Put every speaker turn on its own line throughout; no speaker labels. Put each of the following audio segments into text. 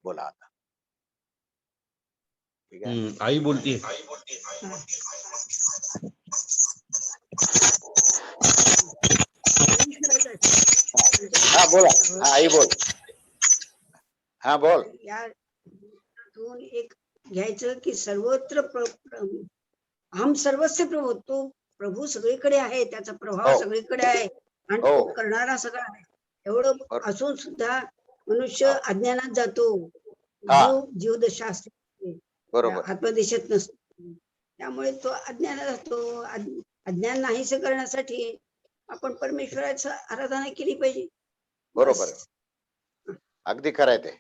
बोला आता. ठीक आहे.
आई बोलती.
हा बोला. हा आई बोल. हा बोल.
यातून एक घ्यायचं की सर्वत्र हम सर्वस्य प्रभू, तो प्रभू सगळीकडे आहे, त्याचा प्रभाव
हो.
सगळीकडे आहे आणि
हो.
तो करणारा सगळा आहे. एवढं
बरोबर.
असून सुद्धा मनुष्य
हो.
अज्ञानात जातो.
हा.
जीवदशा असते,
बरोबर.
आत्मदिशेत नसतो. त्यामुळे तो अज्ञानात जातो. अज्ञान नाहीसे करण्यासाठी आपण परमेश्वराची आराधना केली पाहिजे.
बरोबर
बस.
अगदी खरं आहे ते.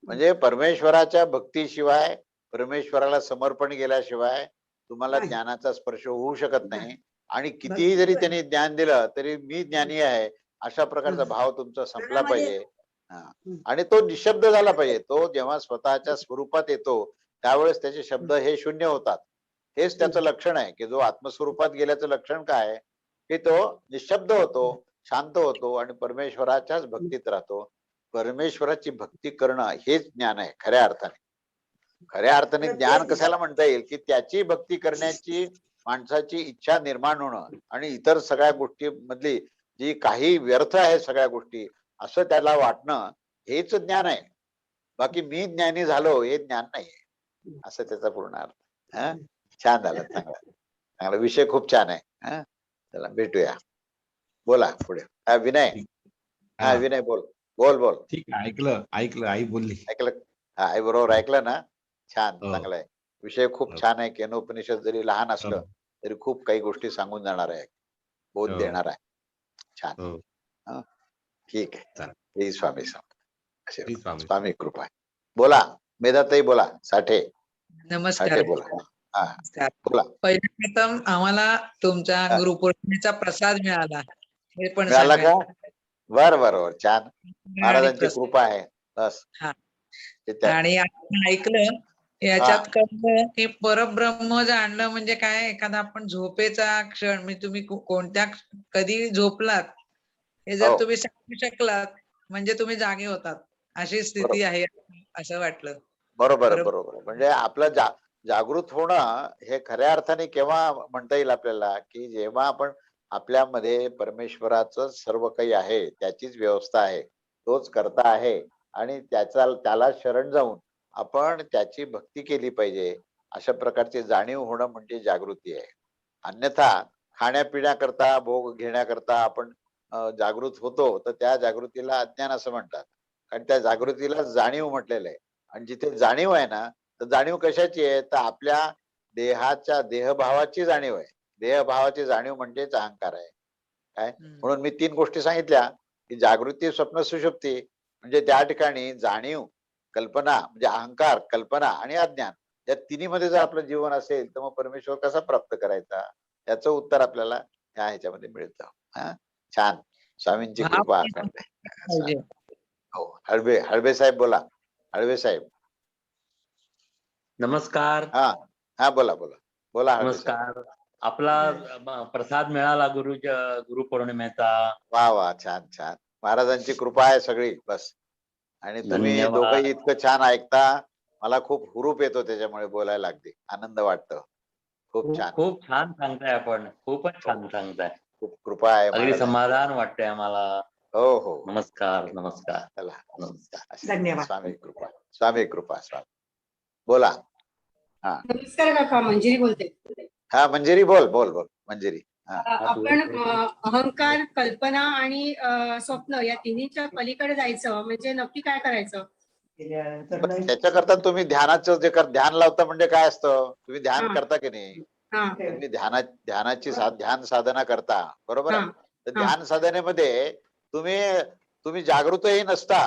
म्हणजे परमेश्वराच्या भक्तीशिवाय, परमेश्वराला समर्पण केल्याशिवाय तुम्हाला
नाही.
ज्ञानाचा स्पर्श होऊ शकत नाही.
नाही.
आणि कितीही जरी त्यांनी ज्ञान दिलं तरी मी ज्ञानी आहे अशा प्रकारचा भाव तुमचा संपला पाहिजे. आणि तो निशब्द झाला पाहिजे. तो जेव्हा स्वतःच्या स्वरूपात येतो त्यावेळेस त्याचे शब्द हे शून्य होतात. हेच त्याचं लक्षण आहे की जो आत्मस्वरूपात गेल्याचं लक्षण काय आहे की तो निशब्द होतो, शांत होतो आणि परमेश्वराच्याच भक्तीत राहतो. परमेश्वराची भक्ती करणं हेच ज्ञान आहे खऱ्या अर्थाने. खऱ्या अर्थाने ज्ञान कशाला म्हणता येईल की त्याची भक्ती करण्याची माणसाची इच्छा निर्माण होणं आणि इतर सगळ्या गोष्टी मधली जी काही व्यर्थ आहे सगळ्या गोष्टी असं त्याला वाटणं हेच ज्ञान आहे. बाकी मी ज्ञानी झालो हे ज्ञान नाहीये असं त्याचा पूर्ण अर्थ. छान झालं. चांगला चांगला विषय खूप छान आहे. चला भेटूया. बोला पुढे. विनय. विनय बोल बोल बोल.
ठीक आहे. ऐकलं आई बोलली.
ऐकलं. आई बरोबर ऐकलं ना. छान. चांगलं आहे. विषय खूप छान आहे. केनोपनिषद जरी लहान असलं तरी खूप काही गोष्टी सांगून जाणार आहे, बोध देणार आहे. छान. ठीक आहे. स्वामी स्वामी कृपा आहे. बोला मेधाताई बोला. साठे.
नमस्कार.
बोला. बोला.
पहिल्यांदा आम्हाला तुमच्या गुरुपौर्णिमेचा प्रसाद मिळाला हे पण
मिळाला का? बरोबर छान. महाराजांची कृपा आहे बस.
आणि आपण ऐकलं याच्यात कळलं की परब्रह्म जाणलं म्हणजे काय, एखादा आपण झोपेचा क्षण म्हणजे तुम्ही कोणत्या कधी झोपलात हे जर तुम्ही सांगू शकलात म्हणजे तुम्ही जागे होतात अशी स्थिती आहे असं वाटलं.
बरोबर बरोबर. म्हणजे आपलं जागृत होणं हे खऱ्या अर्थाने केव्हा म्हणता येईल आपल्याला की जेव्हा आपण आपल्यामध्ये परमेश्वराचं सर्व काही आहे, त्याचीच व्यवस्था आहे, तोच करता आहे आणि त्याला शरण जाऊन आपण त्याची भक्ती केली पाहिजे अशा प्रकारची जाणीव होणं म्हणजे जागृती आहे. अन्यथा खाण्यापिण्याकरता भोग घेण्याकरता आपण जागृत होतो तर त्या जागृतीला अज्ञान असं म्हणतात. आणि त्या जागृतीला जाणीव म्हटलेलं आहे. आणि जिथे जाणीव आहे ना तर जाणीव कशाची आहे तर आपल्या देहभावाची जाणीव आहे. देहभावाची जाणीव म्हणजेच अहंकार आहे. काय म्हणून मी 3 गोष्टी सांगितल्या की जागृती, स्वप्न, सुषुप्ती. म्हणजे त्या ठिकाणी जाणीव, कल्पना म्हणजे अहंकार, कल्पना आणि अज्ञान या तिन्ही मध्ये जर आपलं जीवन असेल तर मग परमेश्वर कसा प्राप्त करायचा याचं उत्तर आपल्याला या ह्याच्यामध्ये मिळतं. छान. स्वामींची कृपा. हो. हळबे साहेब बोला. हळबे साहेब.
नमस्कार.
बोला बोला बोला.
नमस्कार. आपला प्रसाद मिळाला गुरुपौर्णिमेचा.
वा वा. छान छान. महाराजांची कृपा आहे सगळी बस. आणि तुम्ही दोघंही इतकं छान ऐकता मला खूप हुरूप येतो त्याच्यामुळे बोलायला अगदी आनंद वाटतो. खूप छान.
खूप छान सांगताय आपण. खूपच छान सांगताय.
खूप कृपा आहे.
अगदी समाधान वाटतंय आम्हाला.
हो हो.
नमस्कार. नमस्कार.
चला नमस्कार.
धन्यवाद.
स्वामी कृपा. स्वामी कृपा. स्वामी बोला.
नमस्कार काका. मंजिरी बोलते.
मंजिरी बोल बोल बोल. मंजिरी.
आपण अहंकार, कल्पना आणि स्वप्न या तिन्हीच्या पलीकडे जायचं म्हणजे नक्की काय करायचं?
त्याच्याकरता तुम्ही ध्यानाचं ध्यान लावता म्हणजे काय असतं, तुम्ही ध्यान करता की नाही? तुम्ही ध्यानाची ध्यान साधना करता बरोबर आहे. तर ध्यान साधनेमध्ये तुम्ही जागृतही नसता,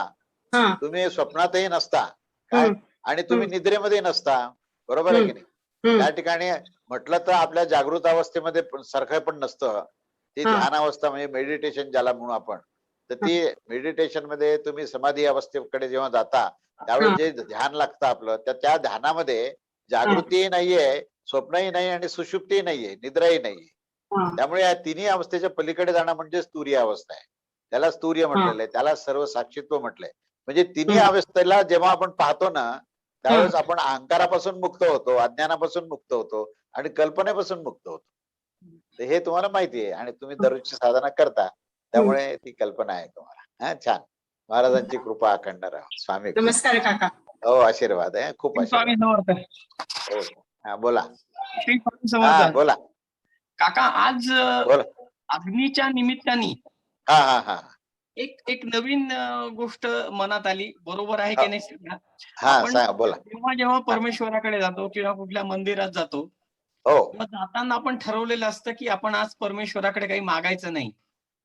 तुम्ही स्वप्नातही नसता काय, आणि तुम्ही निद्रेमध्ये नसता बरोबर आहे की नाही? त्या ठिकाणी म्हटलं तर आपल्या जागृत अवस्थेमध्ये सारखं पण नसतं. ती ध्यान अवस्था म्हणजे मेडिटेशन ज्याला म्हणू आपण, तर ती मेडिटेशन मध्ये तुम्ही समाधी अवस्थेकडे जेव्हा जाता त्यावेळी जे ध्यान लागतं आपलं त्या ध्यानामध्ये जागृतीही नाहीये, स्वप्नही नाही आणि सुषुप्तीही नाहीये, निद्राही नाहीये. त्यामुळे या तिन्ही अवस्थेच्या पलीकडे जाणं म्हणजे स्तुर्य अवस्था आहे. त्याला स्तुर्य म्हटलेलं आहे, त्याला सर्व साक्षीत्व म्हटलंय. म्हणजे तिन्ही अवस्थेला जेव्हा आपण पाहतो ना त्यावेळेस आपण अहंकारापासून मुक्त होतो, अज्ञानापासून मुक्त होतो आणि कल्पनेपासून मुक्त होतो. तर हे तुम्हाला माहिती आहे आणि तुम्ही दररोजची साधना करता, त्यामुळे ती कल्पना आहे तुम्हाला. हा, छान. महाराजांची कृपा अखंड राहो. स्वामी कृपा.
नमस्कार काका.
हो, आशीर्वाद आहे, खूप
स्वामी
आशीर्वाद.
समर्थ.
हो, हा बोला.
श्री स्वामी
हा
समर्थ.
बोला
काका आज
बोला.
अग्नीच्या निमित्ताने
हा हा हा
एक नवीन गोष्ट मनात आली. बरोबर आहे की नाही सांगा?
हा
आपण
सांगा, बोला.
जेव्हा परमेश्वराकडे जातो किंवा कुठल्या मंदिरात जातो,
हो,
मग जाताना आपण ठरवलेलं असतं की आपण आज परमेश्वराकडे काही मागायचं नाही,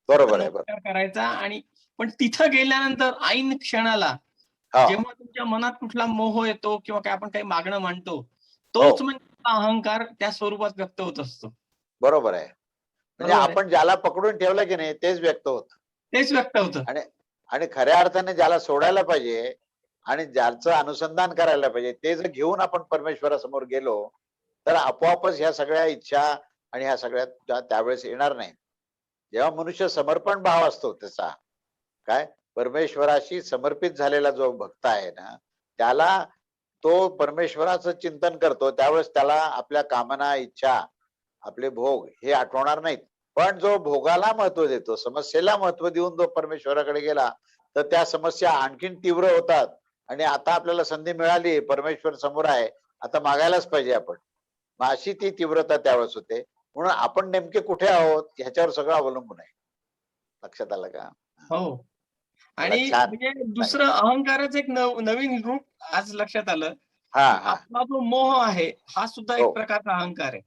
बरोबर आहे, बरोबर.
नमस्कार करायचा. आणि पण तिथं गेल्यानंतर ऐन क्षणाला
हा,
जेव्हा तुमच्या मनात कुठला मोह येतो किंवा काय आपण काही मागणं मांडतो,
हो.
तोच म्हणजे अहंकार त्या स्वरूपात व्यक्त होत असतो.
बरोबर आहे. म्हणजे
बरोबर आहे.
आपण ज्याला पकडून ठेवलं की नाही तेच व्यक्त होत
तेच व्यक्त होतं.
आणि खऱ्या अर्थाने ज्याला सोडायला पाहिजे आणि ज्याचं अनुसंधान करायला पाहिजे ते जर घेऊन आपण परमेश्वरासमोर गेलो तर आपोआपच ह्या सगळ्या इच्छा आणि ह्या सगळ्या त्यावेळेस येणार नाही. जेव्हा मनुष्य समर्पण भाव असतो त्याचा, काय परमेश्वराशी समर्पित झालेला जो भक्त आहे ना, त्याला तो परमेश्वराचं चिंतन करतो, त्यावेळेस त्याला आपल्या कामना, इच्छा, आपले भोग हे आठवणार नाहीत. पण जो भोगाला महत्व देतो, समस्येला महत्व देऊन जो परमेश्वराकडे गेला तर त्या समस्या आणखीन तीव्र होतात आणि आता आपल्याला संधी मिळाली, परमेश्वर समोर आहे, आता मागायलाच पाहिजे आपण. मग अशी ती तीव्रता त्यावेळेस होते. म्हणून आपण नेमके कुठे आहोत ह्याच्यावर सगळं अवलंबून आहे. लक्षात आलं का?
हो. आणि
छान.
म्हणजे दुसरं अहंकाराचं एक नवीन रूप आज लक्षात आलं.
हा
की
हा
आपला जो मोह आहे हा सुद्धा
हो.
एक प्रकारचा अहंकार आहे.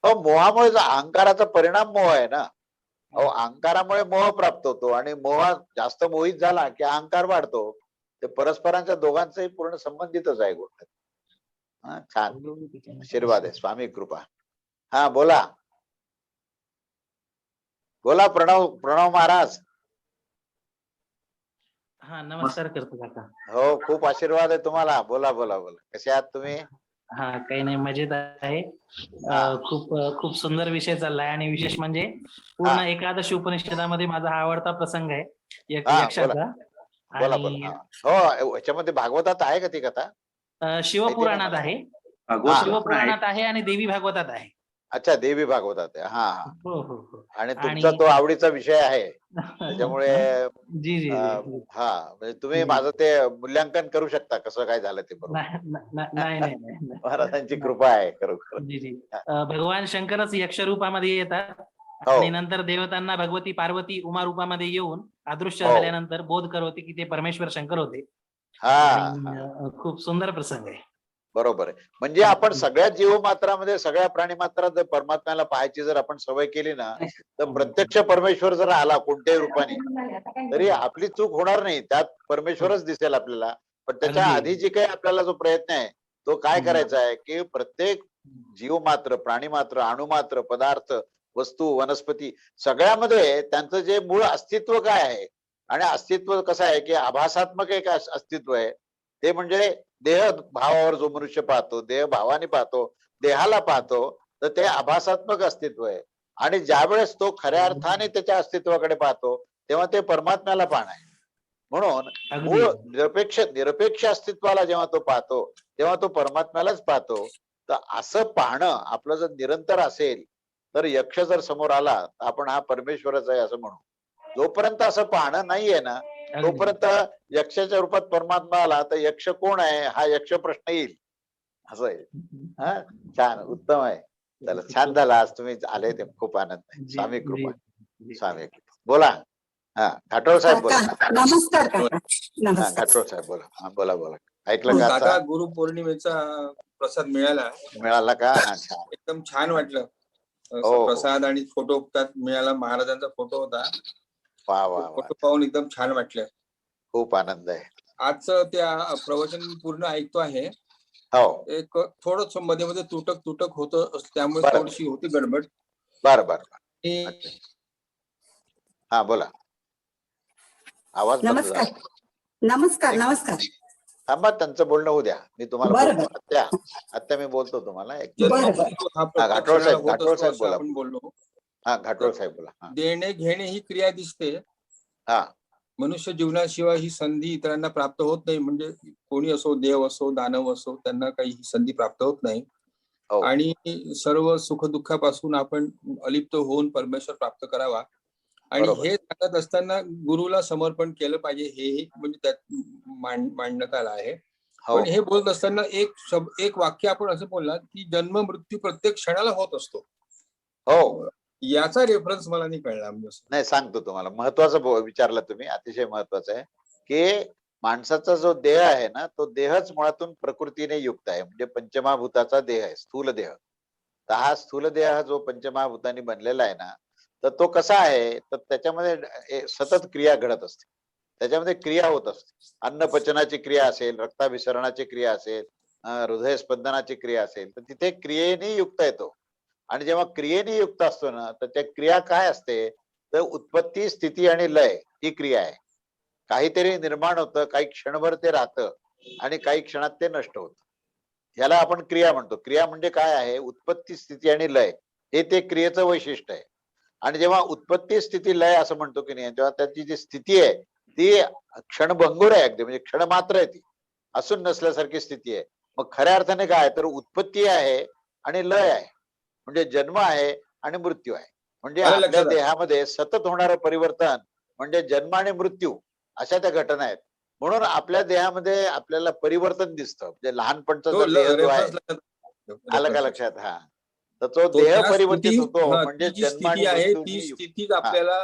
हो, मोहामुळे अहंकाराचा परिणाम मोह आहे ना. अहो, अहंकारामुळे मोह प्राप्त होतो आणि मोह जास्त मोहित झाला की अहंकार वाढतो. ते परस्परांच्या दोघांचाही पूर्ण संबंधितच आहे गोष्ट. हा, छान. आशीर्वाद आहे, स्वामी कृपा. हा बोला बोला. प्रणव प्रणव महाराज.
हा नमस्कार करतो काका.
हो, खूप आशीर्वाद आहे तुम्हाला. बोला बोला बोला. कसे आहात तुम्ही?
हा काही नाही मजेत आहे.
हा.
खूप सुंदर विषय चाललाय आणि विशेष म्हणजे पूर्ण
हा.
एकादश उपनिषदामध्ये माझा हा आवडता प्रसंग आहे
हा,
यक्षाचा.
बोला
आणि
बोला. हा. हो, याच्यामध्ये भागवतात आहे का ती कथा?
शिवपुराणात
मला.
आहे.
हा.
शिवपुराणात आहे आणि देवी भागवतात आहे.
अच्छा, देवी भागवतात आहे. हा हा.
हो हो हो.
आणि तुमचा तो आवडीचा विषय आहे त्याच्यामुळे
जी जी जी.
हा, म्हणजे तुम्ही माझं ते मूल्यांकन करू शकता कसं काय झालं ते. बरोबर.
नाही नाही नाही.
महाराजांची कृपा आहे खरोखर.
जी जी. भगवान शंकरच यक्ष रूपामध्ये येतात
हो.
आणि नंतर देवतांना भगवती पार्वती उमा रूपामध्ये येऊन अदृश्य
हो.
झाल्यानंतर बोध करवते की ते परमेश्वर शंकर होते.
हा,
आणि खूप सुंदर प्रसंग आहे.
बरोबर आहे. म्हणजे आपण सगळ्या जीवमात्रामध्ये, सगळ्या प्राणी मात्रात जर परमात्म्याला पाहायची जर आपण सवय केली ना, तर प्रत्यक्ष परमेश्वर जर आला कोणत्याही रूपाने तरी आपली चूक होणार नाही. त्यात परमेश्वरच दिसेल आपल्याला. पण त्याच्या
अगदी.
आधी जी काही आपल्याला जो प्रयत्न आहे तो काय करायचा आहे की प्रत्येक जीवमात्र, प्राणीमात्र, अणुमात्र, पदार्थ, वस्तू, वनस्पती सगळ्यामध्ये त्यांचं जे मूळ अस्तित्व काय आहे आणि अस्तित्व कसं आहे की आभासात्मक एक अस्तित्व आहे. ते म्हणजे देह भावावर जो मनुष्य पाहतो, देह भावाने पाहतो, देहाला पाहतो, तर ते आभासात्मक अस्तित्व आहे. आणि ज्या वेळेस तो खऱ्या अर्थाने त्याच्या अस्तित्वाकडे पाहतो तेव्हा ते परमात्म्याला पाहणं आहे. म्हणून मूळ निरपेक्ष अस्तित्वाला जेव्हा तो पाहतो तेव्हा तो परमात्म्यालाच पाहतो. तर असं पाहणं आपलं जर निरंतर असेल तर यक्ष जर समोर आला तर आपण हा परमेश्वरच आहे असं म्हणू. जोपर्यंत असं पाहणं नाहीये ना तोपर्यंत यक्षाच्या रूपात परमात्मा आला तर यक्ष कोण आहे हा यक्ष प्रश्न येईल. असं आहे. हा, छान, उत्तम आहे. चला, छान झाला आज तुम्ही आले ते खूप आनंद आहे. स्वामी कृपा. स्वामी कृपा. बोला. हा, घाटोळ साहेब बोला.
नमस्कार काका.
हा,
नमस्कार.
घाटोळ साहेब बोला. हा, बोला बोला. ऐकलं का
काका,
आता?
गुरुपौर्णिमेचा प्रसाद मिळाला.
मिळाला का? हा, छान.
एकदम छान वाटलं.
हो.
प्रसाद आणि फोटो त्यात मिळाला. महाराजांचा फोटो होता.
वा वा वा.
फोटो पाहून एकदम छान वाटलं.
खूप आनंद आहे.
आजचं त्या प्रवचन पूर्ण ऐकतो आहे.
हो.
एक थोडस मध्ये मध्ये तुटक होतं त्यामुळे
बरं.
थोडीशी होती गडबड.
बर.
आणि
हा, बोला. आवाज बंद
नमस्कार.
झाला.
नमस्कार.
थांबा, त्यांचं बोलणं होऊ द्या. मी तुम्हाला
बरं,
बोलतो. आता मी बोलतो तुम्हाला. एक
बरं.
हा प्रत्येक
घाटोळ साहेब,
क्षणाला होत
घाटोळ
असतो
साहेब
असं
बोला.
आपण बोललो.
हा, घाटोळ साहेब बोला. हा.
देणे घेणे ही क्रिया दिसते.
हा.
मनुष्य जीवनाशिवाय ही संधी इतरांना प्राप्त होत नाही. म्हणजे कोणी असो, देव असो, दानव असो, त्यांना काही ही संधी प्राप्त होत नाही.
हो.
आणि सर्व सुखदुःखापासून आपण अलिप्त होऊन परमेश्वर प्राप्त करावा. आणि
बरोबर.
हे सांगत असताना गुरुला समर्पण केलं पाहिजे, हेही म्हणजे त्यात मांडण्यात आलं आहे.
हो
पण हे बोलत असताना एक वाक्य आपण असं बोलला की जन्म मृत्यू प्रत्येक क्षणाला होत असतो.
हो
याचा रेफरन्स मला नाही कळला. म्हणजे
नाही, सांगतो तुम्हाला. महत्वाचं विचारलं तुम्ही, अतिशय महत्वाचं आहे की माणसाचा जो देह आहे ना, तो देहच मुळातून प्रकृतीने युक्त आहे. म्हणजे पंचमहाभूताचा देह आहे, स्थूल देह. तर हा स्थूल देह जो पंचमहाभूतांनी बनलेला आहे ना, तर तो कसा आहे, तर त्याच्यामध्ये सतत क्रिया घडत असते. त्याच्यामध्ये क्रिया होत असते. अन्न पचनाची क्रिया असेल, रक्ताभिसरणाची क्रिया असेल, हृदय स्पंदनाची क्रिया असेल, तर तिथे क्रियेने युक्त येतो. आणि जेव्हा क्रियेने युक्त असतो ना, तर त्या क्रिया काय असते, तर उत्पत्ती, स्थिती आणि लय ही क्रिया आहे. काहीतरी निर्माण होतं, काही क्षणभर ते राहतं आणि काही क्षणात ते नष्ट होतं. ह्याला आपण क्रिया म्हणतो. क्रिया म्हणजे काय आहे, उत्पत्ती, स्थिती आणि लय हे ते क्रियेचं वैशिष्ट्य आहे. आणि जेव्हा उत्पत्ती, स्थिती, लय असं म्हणतो की नाही, तेव्हा त्याची जी स्थिती आहे ती क्षणभंगुर आहे, अगदी म्हणजे क्षणमात्र आहे, ती असून नसल्यासारखी स्थिती आहे. मग खऱ्या अर्थाने काय, तर उत्पत्ती आहे आणि लय आहे, म्हणजे जन्म आहे आणि मृत्यू आहे. म्हणजे
आलं
आपल्या
लक्षात.
देहामध्ये सतत होणारं परिवर्तन म्हणजे जन्म आणि मृत्यू अशा त्या घटना आहेत. म्हणून आपल्या देहामध्ये आपल्याला परिवर्तन दिसतं. म्हणजे लहानपणचा देह जो आहे, आलं का लक्षात? हा, तर तो
तो
देह
त्या
परिवर्तित
स्थिती,
होतो, म्हणजे
ती जी
जन्म आणि
स्थिती आहे
मृत्यू
ती
ही
स्थितीच
हा
आपल्याला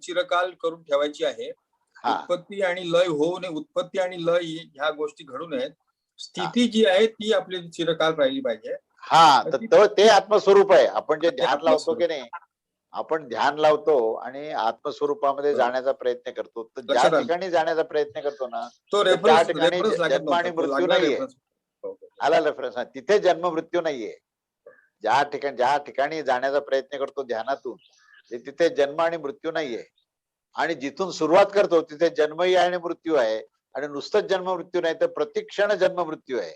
चिरकाल करून ठेवायची आहे.
हा
उत्पत्ती आणि लय होऊ नये, उत्पत्ती आणि लय ह्या गोष्टी घडू नयेत.
हा
स्थिती जी आहे ती आपली चिरकाल राहिली पाहिजे.
हा, तर
ती-
ते आत्मस्वरूप आहे. आपण जे
ते
ध्यान लावतो की
आत्मस्वरूप.
नाही, आपण ध्यान लावतो आणि आत्मस्वरूपामध्ये
बरोबर.
जाण्याचा प्रयत्न करतो. तर ज्या
लक्षात आलं.
ठिकाणी जाण्याचा प्रयत्न करतो ना,
तो
तर त्या
रेफरन्स
ठिकाणी
रेफरन्स लागत
जन्म
नव्हता,
आणि
तो
मृत्यू
लागला
नाहीये.
रेफरन्स.
आला रेफरन्स, तिथे जन्म मृत्यू नाहीये. ज्या ठिकाणी जाण्याचा प्रयत्न करतो ध्यानातून, तिथे जन्म आणि मृत्यू नाहीये. आणि जिथून सुरुवात करतो तिथे जन्मही आहे आणि मृत्यू आहे. आणि नुसतंच जन्म मृत्यू नाही, तर प्रतिक्षण जन्म मृत्यू आहे.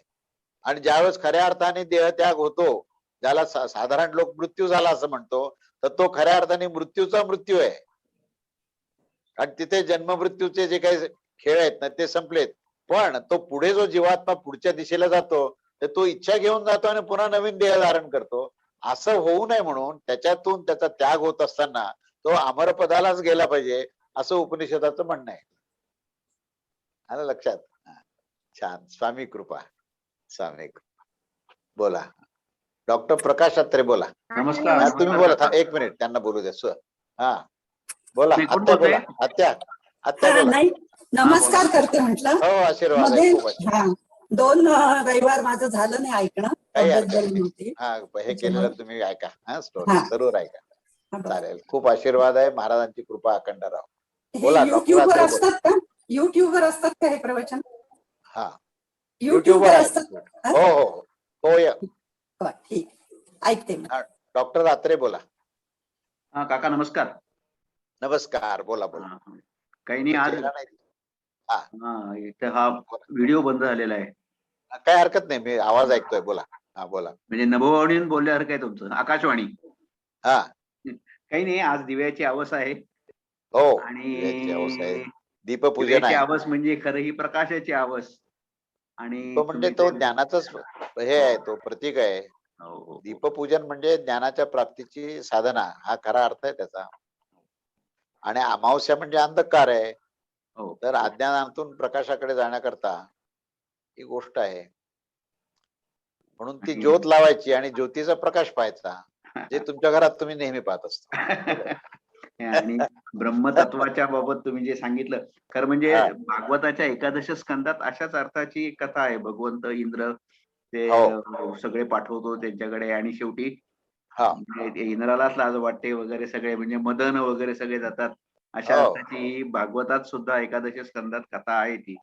आणि ज्यावेळेस खऱ्या अर्थाने देहत्याग होतो, ज्याला साधारण लोक मृत्यू झाला असं म्हणतो, तर तो खऱ्या अर्थाने मृत्यूचा मृत्यू आहे. आणि तिथे जन्म मृत्यूचे जे काही खेळ आहेत ना, ते संपलेत. पण तो पुढे जो जीवात्मा पुढच्या दिशेला जातो, तर तो इच्छा घेऊन जातो आणि पुन्हा नवीन देह धारण करतो. असं होऊ नये म्हणून त्याच्यातून त्याचा त्याग होत असताना तो अमरपदालाच गेला पाहिजे, असं उपनिषदाचं म्हणणं आहे. आलं लक्षात? छान. स्वामी कृपा. स्वामी कृपा. बोला डॉक्टर प्रकाश अत्रे, बोला.
नमस्कार.
हा, तुम्ही बोला. एक मिनिट, त्यांना बोलू द्या. हा, बोला.
नाही, कोण
आत्या
बोलतंय?
बोला. आत्या
हा
बोला.
नाही, नमस्कार करते म्हटलं.
हो, आशीर्वाद आहे,
मध्ये
खूप आशीर्वाद.
हा 2 रविवार माझं झालं नाही ऐकणं,
काही
तब्येत
हरकत
बरी
नाही.
नव्हती.
हा, हे केलेलं
त्याच्यामुळे
तुम्ही ऐका. हा, स्टोरी
हा
जरूर ऐका.
हा, बरं.
चालेल. खूप आशीर्वाद आहे. महाराजांची कृपा अखंड राहो.
हे
बोला डॉक्टर
युट्यूबवर
अत्रे, बोला.
असतात का? युट्यूबवर असतात का हे प्रवचन?
हा,
युट्यूबवर
आहे.
असतात हा?
हो हो हो हो, या.
बरं, ठीक ऐकते मी.
डॉक्टर अत्रे, बोला.
हा काका नमस्कार.
नमस्कार. बोला बोला.
हा, हा. काही नाही, आज
चेहरा नाही.
हा इथं हा व्हिडिओ बंद झालेला आहे.
काय हरकत नाही, मी आवाज ऐकतोय. बोला. हा, बोला.
म्हणजे नभोवाणीहून बोलल्यासारखं आहे तुमचं. आकाशवाणी.
हा,
काही नाही, आज दिव्याची आवस आहे.
हो.
आणि
दिव्याची आवस आहे. दीपपूजन
दिव्याची
आहे.
आवस म्हणजे खरं ही प्रकाशाची आवस. आणि
तो म्हणजे
तुम्ही
तो
ते-
ज्ञानाचाच हे आहे, तो प्रतीक आहे.
हो, हो, हो.
दीपपूजन म्हणजे ज्ञानाच्या प्राप्तीची साधना, हा खरा अर्थ आहे त्याचा. आणि अमावस्या म्हणजे अंधकार आहे.
हो.
तर अज्ञानातून प्रकाशाकडे जाण्याकरता ही गोष्ट आहे. म्हणून ती
आणि-
ज्योत लावायची आणि ज्योतीचा प्रकाश पाहायचा, जे तुमच्या घरात तुम्ही नेहमी पाहत असता.
आणि ब्रह्मतत्वाच्या बाबत तुम्ही जे सांगितलं, खरं म्हणजे
हा.
भागवताच्या एकादश स्कंदात अशाच अर्थाची कथा आहे. भगवंत इंद्र ते
हो.
सगळे पाठवतो त्यांच्याकडे आणि शेवटी
हा.
म्हणजे ते इंद्रालाच लाज वाटते वगैरे सगळे, म्हणजे मदन वगैरे सगळे जातात. अशा
हो.
अर्थाची भागवतात सुद्धा एकादश स्कंदात कथा आहे ती.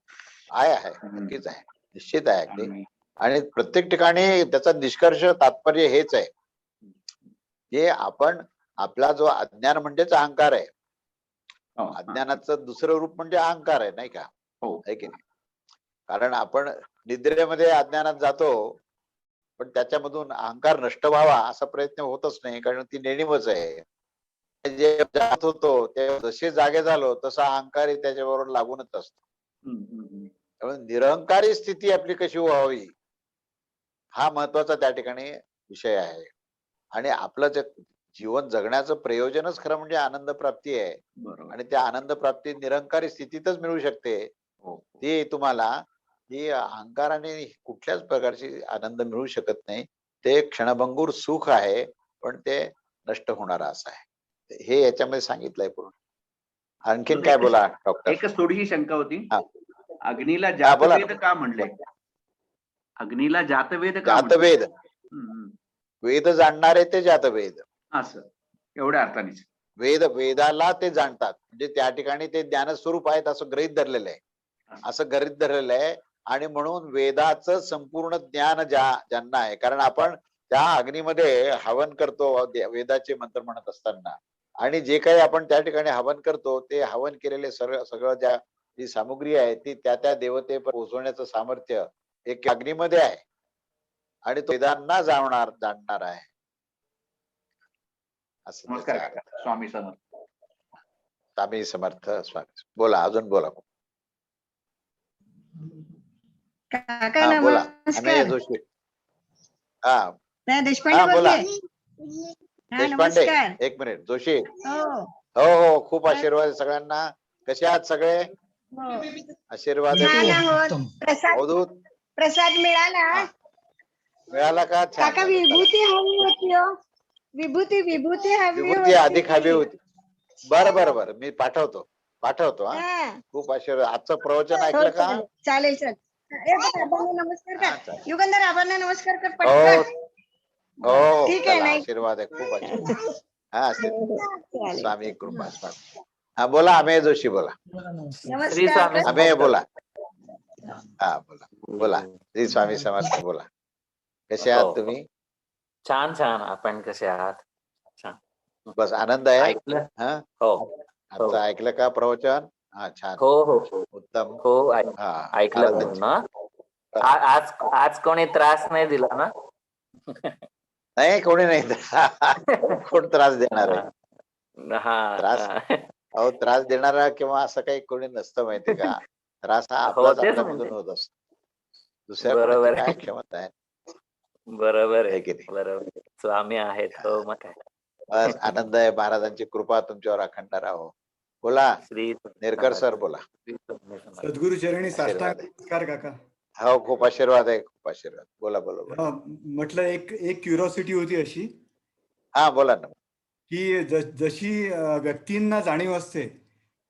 आहे, नक्कीच आहे, निश्चित आहे अगदी.
आणि
आणि प्रत्येक ठिकाणी त्याचा निष्कर्ष तात्पर्य हेच आहे, की आपण आपला जो अज्ञान म्हणजेच अहंकार आहे.
हो, हा.
अज्ञानाचं दुसरं रूप म्हणजे अहंकार आहे, नाही का?
हो.
आहे की नाही? कारण आपण निद्रेमध्ये अज्ञानात जातो, पण त्याच्यामधून अहंकार नष्ट व्हावा असा प्रयत्न होतच नाही, कारण ती नेणीवच आहे. जे जात होतो ते जसे जागे झालो तसा अहंकारही त्याच्याबरोबर लागूनच असतो. त्यामुळे निरहंकारी स्थिती आपली कशी व्हावी हा महत्वाचा त्या ठिकाणी विषय आहे. आणि आपलं जे जीवन जगण्याचं प्रयोजनच खरं म्हणजे आनंद प्राप्ती आहे.
बरोबर.
आणि त्या आनंद प्राप्ती निरंकारी स्थितीतच मिळू शकते.
हो.
ती तुम्हाला ही अहंकाराने कुठल्याच प्रकारची आनंद मिळू शकत नाही. ते क्षणभंगूर सुख आहे, पण ते नष्ट होणारं असं आहे. हे याच्यामध्ये सांगितलंय पूर्ण. आणखीन काय बोला डॉक्टर?
एकच थोडीशी शंका होती.
हा.
अग्नीला
हा, बोला
जातवेद
ना.
का म्हणले? अग्नीला जातवेद का म्हणले?
जातवेद,
हम्म.
वेद जाणणारे ते जातवेद.
असं एवढ्या अर्थानेच.
वेदाला ते जाणतात, म्हणजे त्या ठिकाणी ते ज्ञानस्वरूप आहेत असं गृहीत धरलेलं आहे. असं गृहीत धरलेलं आहे. आणि म्हणून वेदाचं संपूर्ण ज्ञान ज्यांना आहे, कारण आपण त्या अग्नीमध्ये हवन करतो वेदाचे मंत्र म्हणत असताना, आणि जे काही आपण त्या ठिकाणी हवन करतो ते हवन केलेले सगळं जी सामुग्री आहे ती त्या देवतेपर्यंत पोहोचवण्याचं सामर्थ्य एक अग्नीमध्ये आहे. आणि तो वेदांना जाणणार आहे. असं
नमस्कार
त्याचा
काका. स्वामी समर्थ.
स्वामी समर्थ. स्वामी बोला, अजून बोला.
काका
हा बोला.
नमस्कार.
अमेय जोशी. हा
नाही, देशपांडे
हा, बोला.
बोलते. हा,
देशपांडे,
नमस्कार.
एक मिनिट. जोशी.
हो
हो हो, खूप आशीर्वाद आहे सगळ्यांना. कसे आहात सगळे?
हो.
आशीर्वाद
छान
आहे.
आहोत. प्रसाद
अवधूत
प्रसाद मिळाला.
हा. मिळाला का? छान
काका
झालं. चला.
विभूती हवी होती हो. विभूती हवी
विभूती अधिक हवी होती. बरं मी पाठवतो हा.
हा.
खूप आशीर्वाद. आजचं प्रवचन
हो,
ऐकलं का?
चालेल. ए, आबांना नमस्कार
हा,
कर.
चालेल.
युगंधर आबांना नमस्कार कर
हो
पटकन.
हो,
ठीक आहे,
चला,
नाही?
आशीर्वाद आहे, खूप आशीर्वाद. हा,
चालेल.
स्वामी कृपा. स्वामी. हा, बोला. अमेय जोशी बोला.
नमस्कार.
अमेय बोला. हा, बोला. श्री स्वामी समर्थ बोला. कसे आहात तुम्ही?
छान. आपण कसे आहात? छान.
बस आनंद आहे.
ऐकलं?
हा,
हो.
आजचं ऐकलं का प्रवचन? हा, छान.
हो.
उत्तम.
हो,
हा,
ऐकलं
आनंद.
म्हणून ना. आज कोणी त्रास नाही दिला ना?
नाही, कोणी नाही. कोण त्रास देणार आहे?
हा.
त्रास अहो, त्रास देणारा किंवा असं काही कोणी नसतं, माहितीये का? त्रास हा आपलाच
तेच
आपल्यामधून
म्हणजे.
होत असतो. दुसऱ्या
बरोबर
कोणाची
आहे.
काय क्षमता आहे?
बरोबर
आहे
आहे.
की नाही?
बरोबर. स्वामी आहेत. हो, मग काय.
बस आनंद आहे. महाराजांची कृपा तुमच्यावर अखंड राहो. बोला.
श्री
नेरकर सर बोला.
सद्गुरु चरणी
आशीर्वाद
साष्टांग
आहे.
नमस्कार काका.
हो, खूप आशीर्वाद आहे. खूप आशीर्वाद. बोला.
म्हटलं एक क्युरिओसिटी होती अशी
हा, बोला ना.
की जशी व्यक्तींना जाणीव असते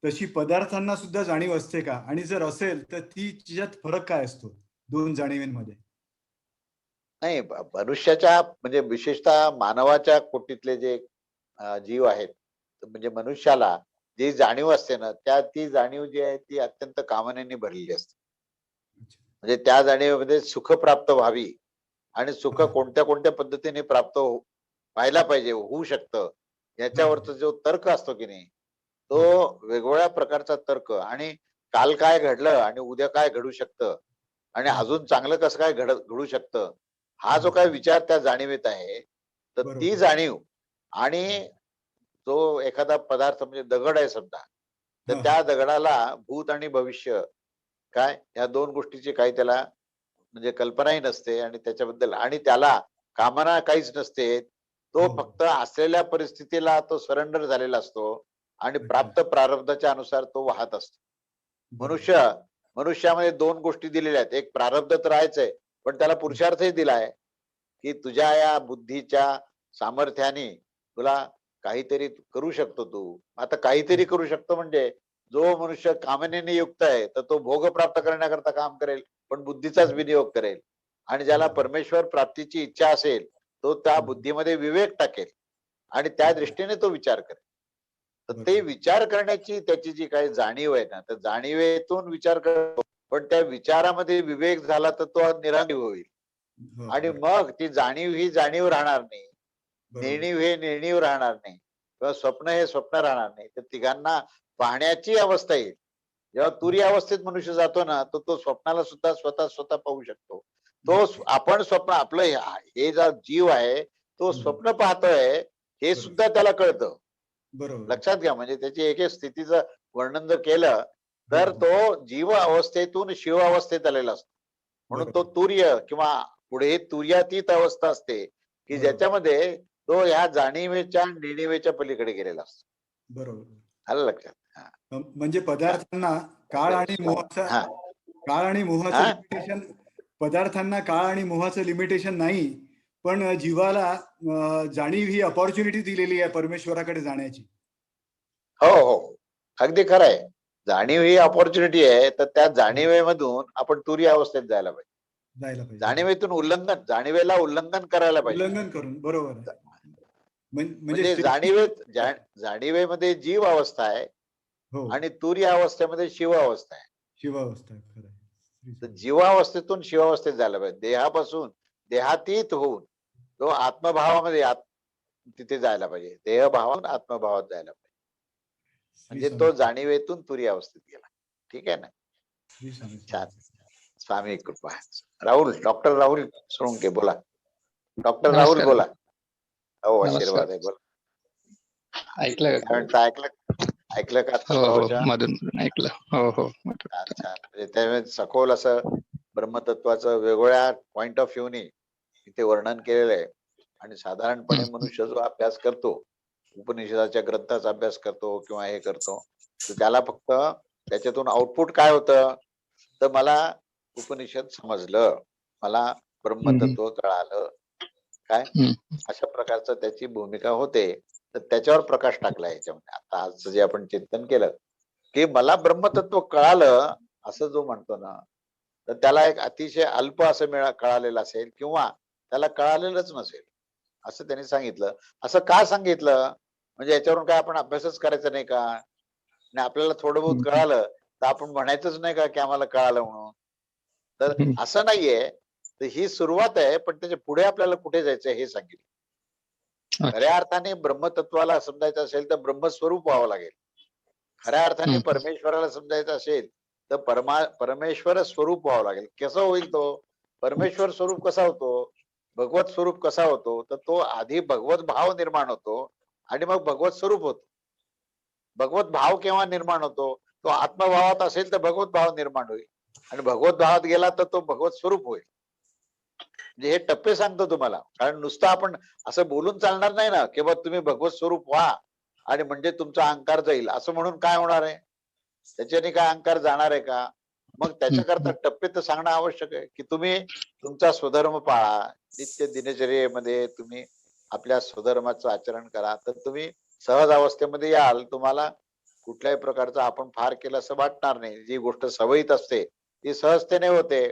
तशी पदार्थांना सुद्धा जाणीव असते का? आणि जर असेल तर तिच्यात फरक काय असतो दोन जाणीवेंमध्ये?
नाही, मनुष्याच्या म्हणजे विशेषतः मानवाच्या कोटीतले जे जीव आहेत, म्हणजे मनुष्याला जी जाणीव असते ना, ती जाणीव जी आहे ती अत्यंत कामनेने भरलेली असते. म्हणजे त्या जाणीवेमध्ये सुख प्राप्त व्हावी, आणि सुख कोणत्या पद्धतीने प्राप्त व्हायला पाहिजे, होऊ शकतं, याच्यावरचा जो तर्क असतो की नाही, तो वेगवेगळ्या प्रकारचा तर्क, आणि काल काय घडलं आणि उद्या काय घडू शकतं, आणि अजून चांगलं कसं काय घडू शकतं, हा जो काय विचार त्या जाणीवेत आहे, तर ती जाणीव, आणि जो एखादा पदार्थ म्हणजे दगड आहे समजा, तर त्या दगडाला भूत आणि भविष्य काय या दोन गोष्टीची काही त्याला म्हणजे कल्पनाही नसते, आणि त्याच्याबद्दल आणि त्याला कामना काहीच नसते. तो फक्त असलेल्या परिस्थितीला तो सरेंडर झालेला असतो, आणि प्राप्त प्रारब्धाच्या अनुसार तो वाहत असतो. मनुष्यामध्ये दोन गोष्टी दिलेल्या आहेत. एक प्रारब्ध तर आहेच, पण त्याला पुरुषार्थही दिलाय की तुझ्या या बुद्धीच्या सामर्थ्याने तुला काहीतरी करू शकतो. तू आता काहीतरी करू शकतो म्हणजे जो मनुष्य कामनेने युक्त आहे तर तो भोग प्राप्त करण्याकरता काम करेल, पण बुद्धीचाच विनियोग करेल. आणि ज्याला परमेश्वर प्राप्तीची इच्छा असेल तो त्या बुद्धीमध्ये विवेक टाकेल, आणि त्या दृष्टीने तो विचार करेल. तर ते विचार करण्याची त्याची जी काही जाणीव आहे ना, तर जाणीवेतून विचार करतो, पण त्या विचारामध्ये विवेक झाला तर तो निराळी होईल, आणि मग ती जाणीव ही जाणीव राहणार नाही, निर्णीव हे निर्णीव राहणार नाही, किंवा स्वप्न हे स्वप्न राहणार नाही. तर तिघांना पाहण्याची अवस्था येईल. जेव्हा तुरी अवस्थेत मनुष्य जातो ना, तो स्वप्नाला सुद्धा स्वतः पाहू शकतो. तो आपण स्वप्न आपलं हे जो जीव आहे तो स्वप्न पाहतोय हे सुद्धा त्याला कळतं.
बरोबर.
लक्षात घ्या. म्हणजे त्याची एक एक स्थितीचं वर्णन जर केलं तर तो जीव अवस्थेतून शिव अवस्थेत आलेला असतो. म्हणून तो तुर्य किंवा पुढे तुर्यातीत अवस्था असते की ज्याच्यामध्ये तो ह्या जाणीवेच्या नेणिवेच्या पलीकडे गेलेला असतो.
बरोबर.
आलं लक्षात? हा.
म्हणजे पदार्थांना काळ आणि मोहाचा
हा.
काळ आणि मोहाचं
हा?
लिमिटेशन, पदार्थांना काळ आणि मोहाचं लिमिटेशन नाही, पण जीवाला जाणीव ही अपॉर्च्युनिटी दिलेली आहे परमेश्वराकडे जाण्याची.
हो हो, अगदी खरं आहे. जाणीव ही अपॉर्च्युनिटी आहे, तर त्या जाणीवेमधून आपण तुरी अवस्थेत जायला पाहिजे.
जायला पाहिजे.
जाणीवेतून उल्लंघन, जाणीवेला उल्लंघन करायला पाहिजे.
उल्लंघन करून, बरोबर आहे.
म्हणजे जाणीवेमध्ये जीव अवस्था आहे
हो,
आणि तुरी अवस्थेमध्ये शिव अवस्था आहे.
शिवावस्था आहे, खरं आहे.
तर जीवावस्थेतून शिवावस्थेत जायला पाहिजे. देहापासून देहातीत होऊन तो आत्मभावामध्ये तिथे जायला पाहिजे. देहभावातून आत्मभावात जायला पाहिजे. म्हणजे तो जाणीवेतून तुरी अवस्थेत गेला. ठीक आहे ना? छान. स्वामी कृपा. राहुल, डॉक्टर राहुल सोळंके बोला. डॉक्टर राहुल बोला. हो, आशीर्वाद आहे, बोला.
ऐकलं
ऐकलं का?
हो, मधून ऐकलं. हो हो.
अच्छा. म्हणजे त्यावेळेस सखोल असं ब्रह्मतत्वाचं वेगवेगळ्या पॉइंट ऑफ व्ह्यूनी इथे वर्णन केलेलं आहे. आणि साधारणपणे मनुष्य जो अभ्यास करतो, उपनिषदाच्या ग्रंथाचा अभ्यास करतो किंवा हे करतो, तर त्याला फक्त त्याच्यातून आउटपुट काय होतं, तर मला उपनिषद समजलं, मला ब्रह्मतत्व कळालं, काय अशा प्रकारचं त्याची भूमिका होते. तर त्याच्यावर प्रकाश टाकला याच्यामध्ये. आता आज जे आपण चिंतन केलं की मला ब्रह्मतत्व कळालं असं जो म्हणतो ना, तर त्याला एक अतिशय अल्प असं कळालेलं असेल किंवा त्याला कळालेलंच नसेल असं त्यांनी सांगितलं. असं का सांगितलं? म्हणजे याच्यावरून काय आपण अभ्यासच करायचा नाही का? आणि आपल्याला थोडं बहुत कळालं तर आपण म्हणायचंच नाही का की आम्हाला कळालं म्हणून? तर असं नाहीये. तर ही सुरुवात आहे, पण त्याच्या पुढे आपल्याला कुठे जायचं हे सांगितलं. खऱ्या अर्थाने ब्रह्मतत्वाला समजायचं असेल तर ब्रह्मस्वरूप व्हावं लागेल. खऱ्या अर्थाने परमेश्वराला समजायचं असेल तर परमेश्वर स्वरूप व्हावं लागेल. कसं होईल तो? परमेश्वर स्वरूप कसा होतो? भगवत स्वरूप कसा होतो? तर तो आधी भगवत भाव निर्माण होतो आणि मग भगवत स्वरूप होतो. भगवत भाव केव्हा निर्माण होतो? तो आत्मभावात असेल तर भगवत भाव निर्माण होईल आणि भगवत भावात गेला तर तो भगवत स्वरूप होईल. म्हणजे हे टप्पे सांगतो तुम्हाला. कारण नुसतं आपण असं बोलून चालणार नाही ना, किंवा तुम्ही भगवत स्वरूप व्हा आणि म्हणजे तुमचा अहंकार जाईल असं म्हणून काय होणार आहे? त्याच्याने काय अहंकार जाणार आहे का? मग त्याच्याकरता टप्पे तर सांगणं आवश्यक आहे की तुम्ही तुमचा स्वधर्म पाळा, नित्य दिनचर्येमध्ये तुम्ही आपल्या स्वधर्माचं आचरण करा, तर तुम्ही सहज अवस्थेमध्ये याल. तुम्हाला कुठल्याही प्रकारचं आपण फार केलं असं वाटणार नाही. जी गोष्ट सवयीत असते ती सहजतेने होते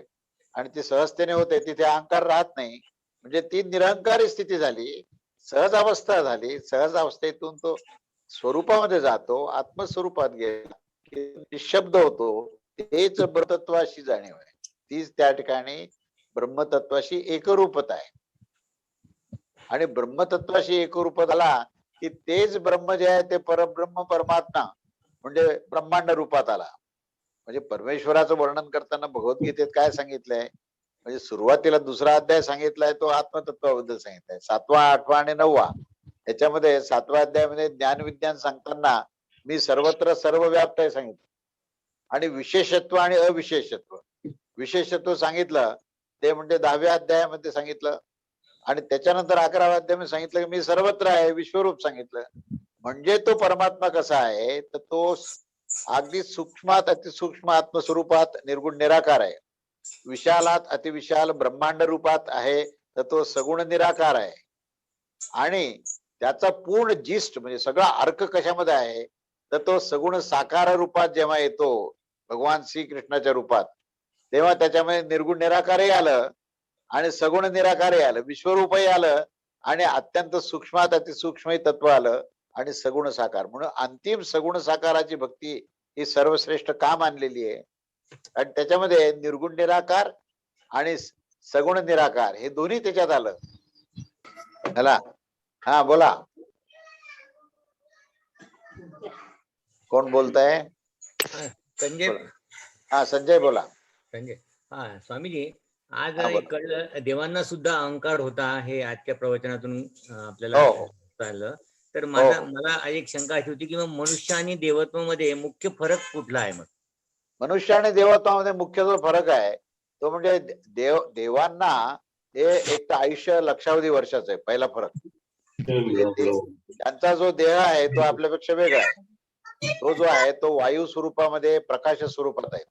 आणि ती सहजतेने होते तिथे अहंकार राहत नाही. म्हणजे ती निरहंकारी स्थिती झाली, सहज अवस्था झाली. सहज अवस्थेतून तो स्वरूपामध्ये जातो, आत्मस्वरूपात गेला की निशब्द होतो. तेच ब्रह्मतत्वाशी जाणीव आहे. तीच त्या ठिकाणी ब्रह्मतत्वाशी एकरूपता आहे. आणि ब्रह्मतत्वाशी एकरूप झाला की तेच ब्रह्म जे आहे ते परब्रह्म परमात्मा म्हणजे ब्रह्मांड रूपात आला. म्हणजे परमेश्वराचं वर्णन करताना भगवद्गीतेत काय सांगितलंय? म्हणजे सुरुवातीला 2रा अध्याय सांगितलाय तो आत्मतत्वाबद्दल सांगितलाय. 7वा, 8वा आणि 9वा याच्यामध्ये 7व्या अध्यायामध्ये ज्ञान विज्ञान सांगताना मी सर्वत्र सर्व व्याप्त आहे सांगितलं. आणि विशेषत्व आणि अविशेषत्व. विशेषत्व सांगितलं ते म्हणजे 10व्या अध्यायामध्ये सांगितलं आणि त्याच्यानंतर 11व्या अध्यायामध्ये सांगितलं की मी सर्वत्र आहे, विश्वरूप सांगितलं. म्हणजे तो परमात्मा कसा आहे तर तो अगदी सूक्ष्मात अतिसूक्ष्म आत्मस्वरूपात निर्गुण निराकार आहे. विशालात अतिविशाल ब्रह्मांड रूपात आहे तर तो सगुण निराकार आहे. आणि त्याचा पूर्ण जिस्ट म्हणजे सगळा अर्क कशामध्ये आहे तर तो सगुण साकार रूपात जेव्हा येतो भगवान श्रीकृष्णाच्या रूपात, तेव्हा त्याच्यामध्ये निर्गुण निराकारही आलं आणि सगुण निराकारही आलं, विश्वरूपही आलं आणि अत्यंत सूक्ष्मात अतिसूक्ष्म तत्व आलं आणि सगुण साकार. म्हणून अंतिम सगुण साकाराची भक्ती ही सर्वश्रेष्ठ का मानलेली आहे? आणि त्याच्यामध्ये निर्गुण निराकार आणि सगुण निराकार हे दोन्ही त्याच्यात आलं. चला, हा बोला, कोण बोलताय?
संजय.
हा संजय बोला.
संजय, हा स्वामीजी, आज कळलं देवांना सुद्धा अहंकार होता हे आजच्या प्रवचनातून आपल्याला आलं. तर मला एक शंका अशी होती की मग मनुष्य आणि देवत्वामध्ये मुख्य फरक कुठला आहे मग?
मनुष्य आणि देवत्वामध्ये मुख्य जो फरक आहे तो म्हणजे देवांना हे एक तर आयुष्य लक्षावधी वर्षाचं आहे, पहिला फरक. त्यांचा जो देह आहे तो आपल्यापेक्षा वेगळा आहे. तो जो आहे तो वायू स्वरूपामध्ये प्रकाश स्वरूपात आहे,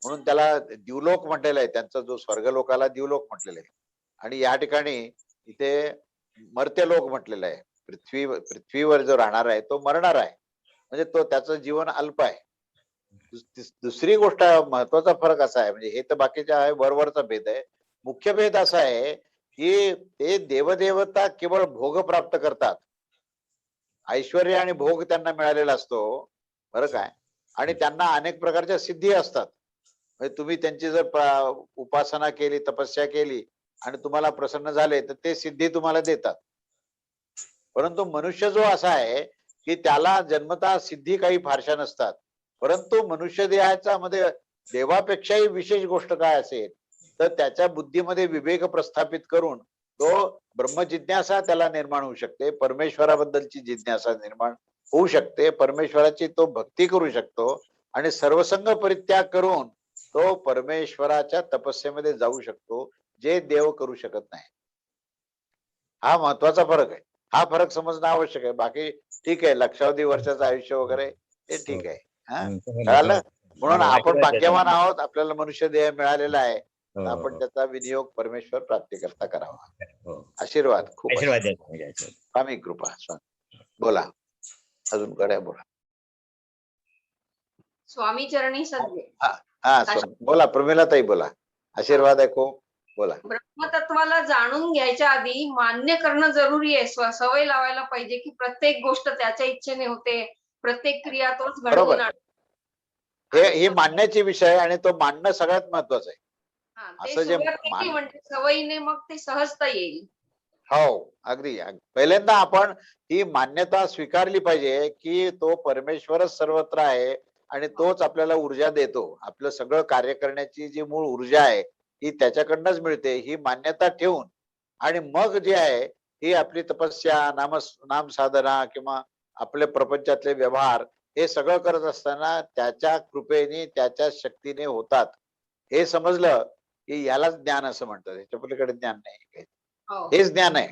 म्हणून त्याला दिवलोक म्हटलेलं आहे. त्यांचा जो स्वर्गलोकाला दिवलोक म्हटलेलं आहे. आणि या ठिकाणी इथे मर्त्यलोक म्हटलेलं आहे. पृथ्वीवर जो राहणार आहे तो मरणार आहे, म्हणजे तो त्याचं जीवन अल्प आहे. दुसरी गोष्ट महत्वाचा फरक असा आहे, म्हणजे हे तर बाकीच्या आहे वरवरचा भेद आहे. मुख्य भेद असा आहे की ते देवदेवता केवळ भोग प्राप्त करतात, ऐश्वर्य आणि भोग त्यांना मिळालेला असतो, बरं काय. आणि त्यांना अनेक प्रकारच्या सिद्धी असतात. म्हणजे तुम्ही त्यांची जर उपासना केली, तपस्या केली आणि तुम्हाला प्रसन्न झाले तर ते सिद्धी तुम्हाला देतात. परंतु मनुष्य जो असा आहे की त्याला जन्मतः सिद्धी काही फारशा नसतात, परंतु मनुष्य देहाच्या मध्ये देवापेक्षाही विशेष गोष्ट काय असेल तर त्याच्या बुद्धीमध्ये विवेक प्रस्थापित करून तो ब्रह्मजिज्ञासा त्याला निर्माण होऊ शकते, परमेश्वराबद्दलची जिज्ञासा निर्माण होऊ शकते, परमेश्वराची तो भक्ती करू शकतो आणि सर्वसंग परित्याग करून तो परमेश्वराच्या तपस्येमध्ये जाऊ शकतो, जे देव करू शकत नाही. हा महत्वाचा फरक आहे. हा फरक समजणं आवश्यक आहे. बाकी ठीक आहे, लक्षावधी वर्षाचं आयुष्य वगैरे ते ठीक आहे. हा कळालं. म्हणून आपण भाग्यवान आहोत, आपल्याला मनुष्य देह मिळालेला आहे. आपण त्याचा विनियोग परमेश्वर प्राप्ती करता करावा. आशीर्वाद खूप. स्वामी कृपा. बोला अजून कडे बोला.
स्वामी चरणी सद्गुरू.
हा बोला प्रमिला ताई बोला. आशीर्वाद आहे खूप. बोला.
ब्रह्मतत्वाला जाणून घ्यायच्या आधी मान्य करणं जरुरी आहे. सवय लावायला पाहिजे की प्रत्येक गोष्ट त्याच्या इच्छेने होते, प्रत्येक क्रिया तोच घडवून आणतो.
हे मानण्याचे विषय आहे आणि तो मानणं सगळ्यात महत्वाचं आहे.
असं जे म्हणजे सवयीने मग ते सहजता येईल.
हो अगदी. पहिल्यांदा आपण ही मान्यता स्वीकारली पाहिजे की तो परमेश्वरच सर्वत्र आहे आणि तोच आपल्याला ऊर्जा देतो. आपलं सगळं कार्य करण्याची जी मूळ ऊर्जा आहे ही त्याच्याकडनंच मिळते, ही मान्यता ठेवून आणि मग जे आहे ही आपली तपस्या, नाम साधना किंवा आपले प्रपंचातले व्यवहार हे सगळं करत असताना त्याच्या कृपेने त्याच्या शक्तीने होतात. हे समजलं की यालाच ज्ञान असं म्हणतात. याच्या पलीकडे ज्ञान नाही. हेच ज्ञान आहे.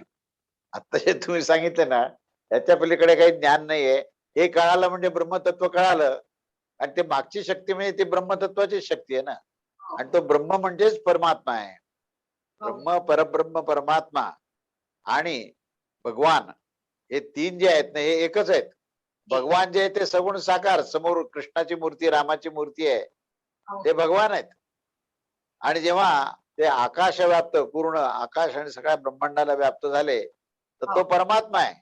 आता जे तुम्ही सांगितलं ना त्याच्या पलीकडे काही ज्ञान नाहीये. हे कळालं म्हणजे ब्रह्मतत्व कळालं. आणि ते मागची शक्ती म्हणजे ती ब्रह्मतत्वाची शक्ती आहे ना. आणि तो ब्रह्म म्हणजेच परमात्मा आहे. ब्रह्म, परब्रह्म, परमात्मा आणि भगवान हे तीन जे आहेत ना हे एकच आहेत. भगवान जे आहे ते सगुण साकार, समोर कृष्णाची मूर्ती, रामाची मूर्ती आहे, ते भगवान आहेत. आणि जेव्हा ते आकाश व्याप्त, पूर्ण आकाश आणि सगळ्या ब्रह्मांडाला व्याप्त झाले तर तो परमात्मा आहे.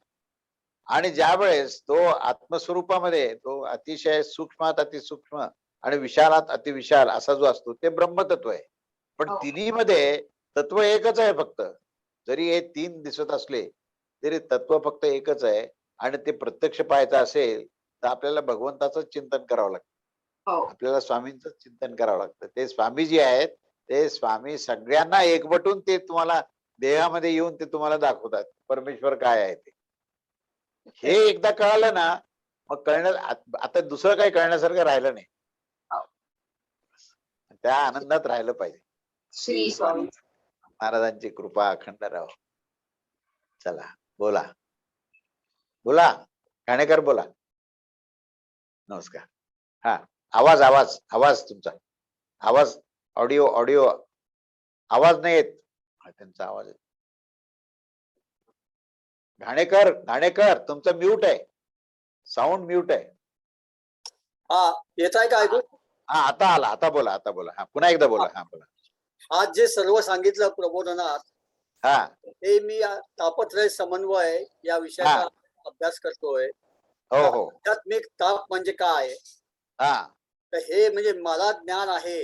आणि ज्या वेळेस तो आत्मस्वरूपामध्ये तो अतिशय सूक्ष्मात अतिसूक्ष्म आणि विशालात अतिविशाल असा जो असतो ते ब्रह्मतत्व आहे. पण तिन्ही मध्ये तत्व एकच आहे फक्त. जरी हे तीन दिसत असले तरी तत्व फक्त एकच आहे. आणि ते प्रत्यक्ष पाहायचं असेल तर आपल्याला भगवंताचं चिंतन करावं लागतं. आपल्याला स्वामींचं चिंतन करावं लागतं. ते स्वामी जे आहेत ते स्वामी सगळ्यांना एकवटून ते तुम्हाला देहामध्ये येऊन ते तुम्हाला दाखवतात परमेश्वर काय आहे ते. हे एकदा कळालं ना मग आता दुसरं काही कळण्यासारखं राहिलं नाही. त्या आनंदात राहिलं पाहिजे.
श्री स्वामी
महाराजांची कृपा अखंड राहो. चला बोला बोला ठाणेकर बोला. नमस्कार. हा आवाज आवाज आवाज तुमचा आवाज ऑडिओ ऑडिओ आवाज नाही येत. त्यांचा आवाज येत. घाणेकर तुमचं म्यूट आहे, साऊंड म्यूट आहे.
हा येत आहे का ऐकू?
हा आता आला. आता बोला हा पुन्हा एकदा बोला. हा बोला.
आज जे सर्व सांगितलं प्रबोधनात
हा
हे मी तापत्रय समन्वय या विषयाचा अभ्यास करतोय.
हो
आध्यात्मिक ताप म्हणजे काय, तर हे म्हणजे मला ज्ञान आहे,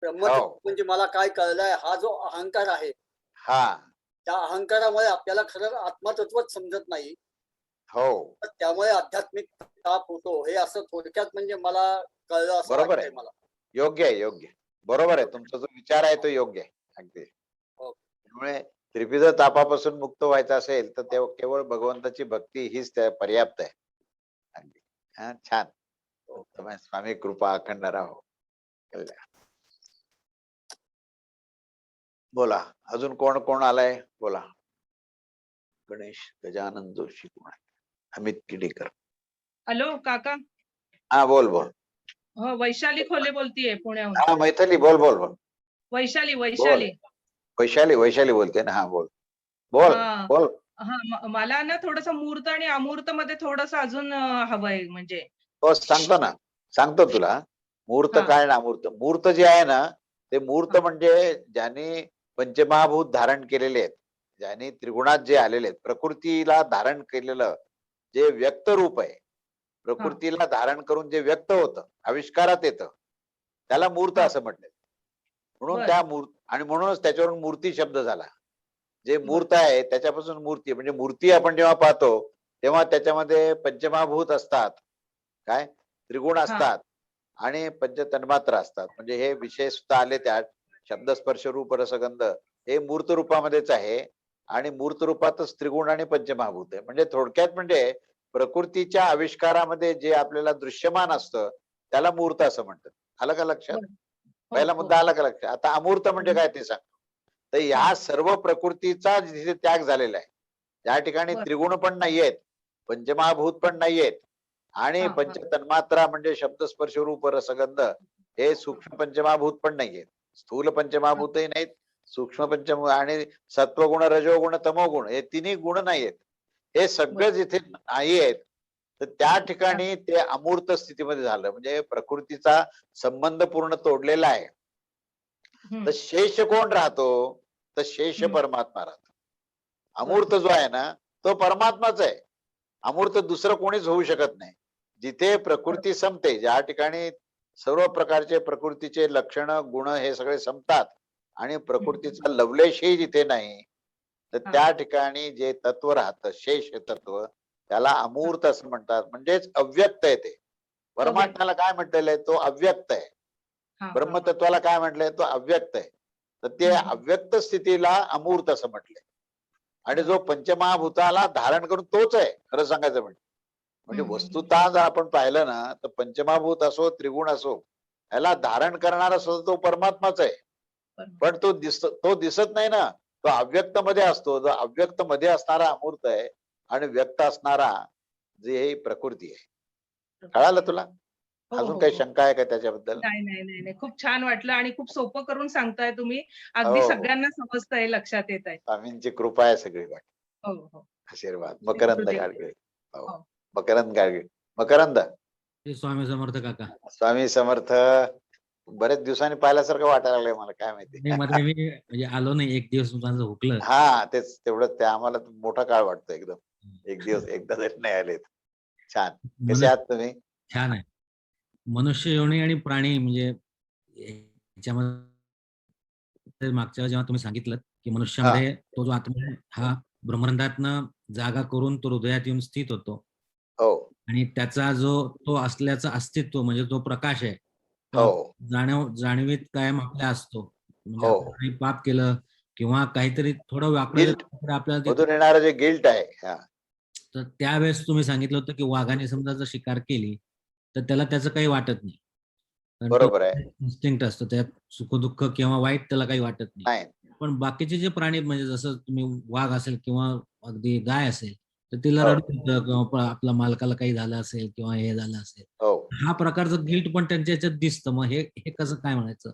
ब्रह्मतत्व म्हणजे मला काय कळलंय, हा जो अहंकार आहे त्या अहंकारामुळे आपल्याला खरं आत्मतत्वच समजत नाही. त्यामुळे आध्यात्मिक ताप होतो. हे असं थोडक्यात म्हणजे मला कळलं असं
बरोबर आहे.
मला
योग्य आहे. बरोबर आहे. तुमचा जो विचार आहे तो योग्य आहे अगदी. त्यामुळे त्रिविध तापापासून मुक्त व्हायचं असेल तर केवळ भगवंताची भक्ती हीच त्या पर्याप्त आहे. अगदी छान. स्वामी कृपा अखंड राहो. बोला अजून कोण कोण आलाय बोला. गणेश गजानन जोशी कोण आहे? अमित किडीकर.
हॅलो काका.
हा बोल बोल.
हो वैशाली खोले बोलतीये पुण्याहून.
हा मैथिली बोल बोल बोल.
वैशाली
वैशाली बोलते ना. हा बोल बोल बोल.
हा मला ना थोडस मूर्त आणि अमूर्त मध्ये थोडस अजून हवंय म्हणजे.
हो सांगतो ना. सांगतो तुला. मूर्त काय ना अमूर्त. मूर्त जे आहे ना ते मूर्त म्हणजे ज्यांनी पंचमहाभूत धारण केलेले आहेत, ज्यांनी त्रिगुणात जे आलेले आहेत, प्रकृतीला धारण केलेलं जे व्यक्त रूप आहे, प्रकृतीला धारण करून जे व्यक्त होतं, आविष्कारात येतं, त्याला मूर्त असं म्हटलं. म्हणून त्या आणि म्हणूनच त्याच्यावरून मूर्ती शब्द झाला. जे मूर्त आहे त्याच्यापासून मूर्ती म्हणजे मूर्ती आपण जेव्हा पाहतो तेव्हा त्याच्यामध्ये पंचमहाभूत असतात, काय त्रिगुण असतात आणि पंचतन्मात्र असतात. म्हणजे हे विषय सुद्धा आले त्यात. शब्द स्पर्श रूप रसगंध हे मूर्त रूपामध्येच आहे आणि मूर्त रूपातच त्रिगुण आणि पंचमहाभूत आहे. म्हणजे थोडक्यात म्हणजे प्रकृतीच्या आविष्कारामध्ये जे आपल्याला दृश्यमान असतं त्याला मूर्त असं म्हणतात. आलं का लक्षात? पहिला मुद्दा आला का लक्षात? आता अमूर्त म्हणजे काय ते सांगतो. तर या सर्व प्रकृतीचा जिथे त्याग झालेला आहे, त्या ठिकाणी त्रिगुण पण नाहीयेत, पंचमहाभूत पण नाहीयेत आणि पंचतन्मात्रा म्हणजे शब्द स्पर्श रूप रसगंध हे सूक्ष्म पंचमहाभूत पण नाहीयेत, स्थूल पंचमहाभूतही नाहीत, सूक्ष्म पंचम आणि सत्वगुण रजोगुण तमोगुण हे तिन्ही गुण नाहीयेत. हे सगळं जिथे नाही आहेत तर त्या ठिकाणी ते अमूर्त स्थितीमध्ये झालं. म्हणजे प्रकृतीचा संबंध पूर्ण तोडलेला आहे. तर शेष कोण राहतो? तर शेष परमात्मा राहतो. अमूर्त जो आहे ना तो परमात्माच आहे. अमूर्त दुसरं कोणीच होऊ शकत नाही. जिथे प्रकृती संपते, ज्या ठिकाणी सर्व प्रकारचे प्रकृतीचे लक्षण गुण हे सगळे संपतात आणि प्रकृतीचा लवलेशही जिथे नाही, तर त्या ठिकाणी जे तत्व राहतं शेष तत्व त्याला अमूर्त असं म्हणतात. म्हणजेच अव्यक्त आहे ते. परमात्म्याला काय म्हटलेलं आहे? तो अव्यक्त आहे. ब्रह्मतत्वाला काय म्हटलंय? तो अव्यक्त आहे. तर ते अव्यक्त स्थितीला अमूर्त असं म्हटलंय. आणि जो पंचमहाभूताला धारण करून तोच आहे खरं सांगायचं म्हणजे वस्तुतः जर आपण पाहिलं ना तर पंचमहाभूत असो त्रिगुण असो याला धारण करणारा सुद्धा तो परमात्माच आहे. पण तो दिसत नाही ना, तो अव्यक्त मध्ये असतो. जो अव्यक्त मध्ये असणारा अमूर्त आहे आणि व्यक्त असणारा जे प्रकृती आहे. कळालं तुला? अजून काही शंका आहे का त्याच्याबद्दल?
नाही खूप छान वाटलं आणि खूप सोपं करून सांगताय तुम्ही. अगदी सगळ्यांना समजतंय, लक्षात येत आहे.
स्वामींची कृपा आहे सगळी वाट. आशीर्वाद. मकरंद गाडगे. मकरंद गाडगे. मकरंद.
स्वामी समर्थ काका.
स्वामी समर्थ. बरेच दिवसांनी पाहिल्यासारखं वाटायला लागलंय मला, काय माहिती.
मी म्हणजे आलो नाही, एक दिवस तुमचं हुकलं.
हा तेच तेवढं ते आम्हाला मोठा काळ वाटतो एकदम. एक दिवस एकदा जरी नाही आले. छान. कसे आहात तुम्ही?
छान आहे. मनुष्य योनी आणि प्राणी म्हणजे याच्यामध्ये मागच्या जेव्हा तुम्ही सांगितलं की मनुष्यामध्ये तो जो आत्मा आहे हा ब्रह्मरंध्रातनं जागा करून तो हृदयात येऊन स्थित होतो. आणि त्याचा जो तो असल्याचं अस्तित्व म्हणजे तो प्रकाश आहे, जाणीवीत कायम आपल्या असतो. म्हणजे काही पाप केलं किंवा काहीतरी थोडं वाकडं आपल्याला
येणारं जे गिल्ट आहे,
तर त्यावेळेस तुम्ही सांगितलं होतं की वाघाने समजा जर शिकार केली तर त्याला त्याचं काही वाटत नाही.
बरोबर आहे.
इन्स्टिंक्ट असतं, त्यात सुख दुःख किंवा वाईट त्याला काही वाटत नाही. पण बाकीचे जे प्राणी म्हणजे जसं तुम्ही वाघ असेल किंवा अगदी गाय असेल तर तिला रडू येतं किंवा आपल्या मालकाला काही झालं असेल किंवा हे झालं असेल, हा प्रकारचं गिल्ट पण त्यांच्या याच्यात दिसतं. मग हे कसं काय म्हणायचं?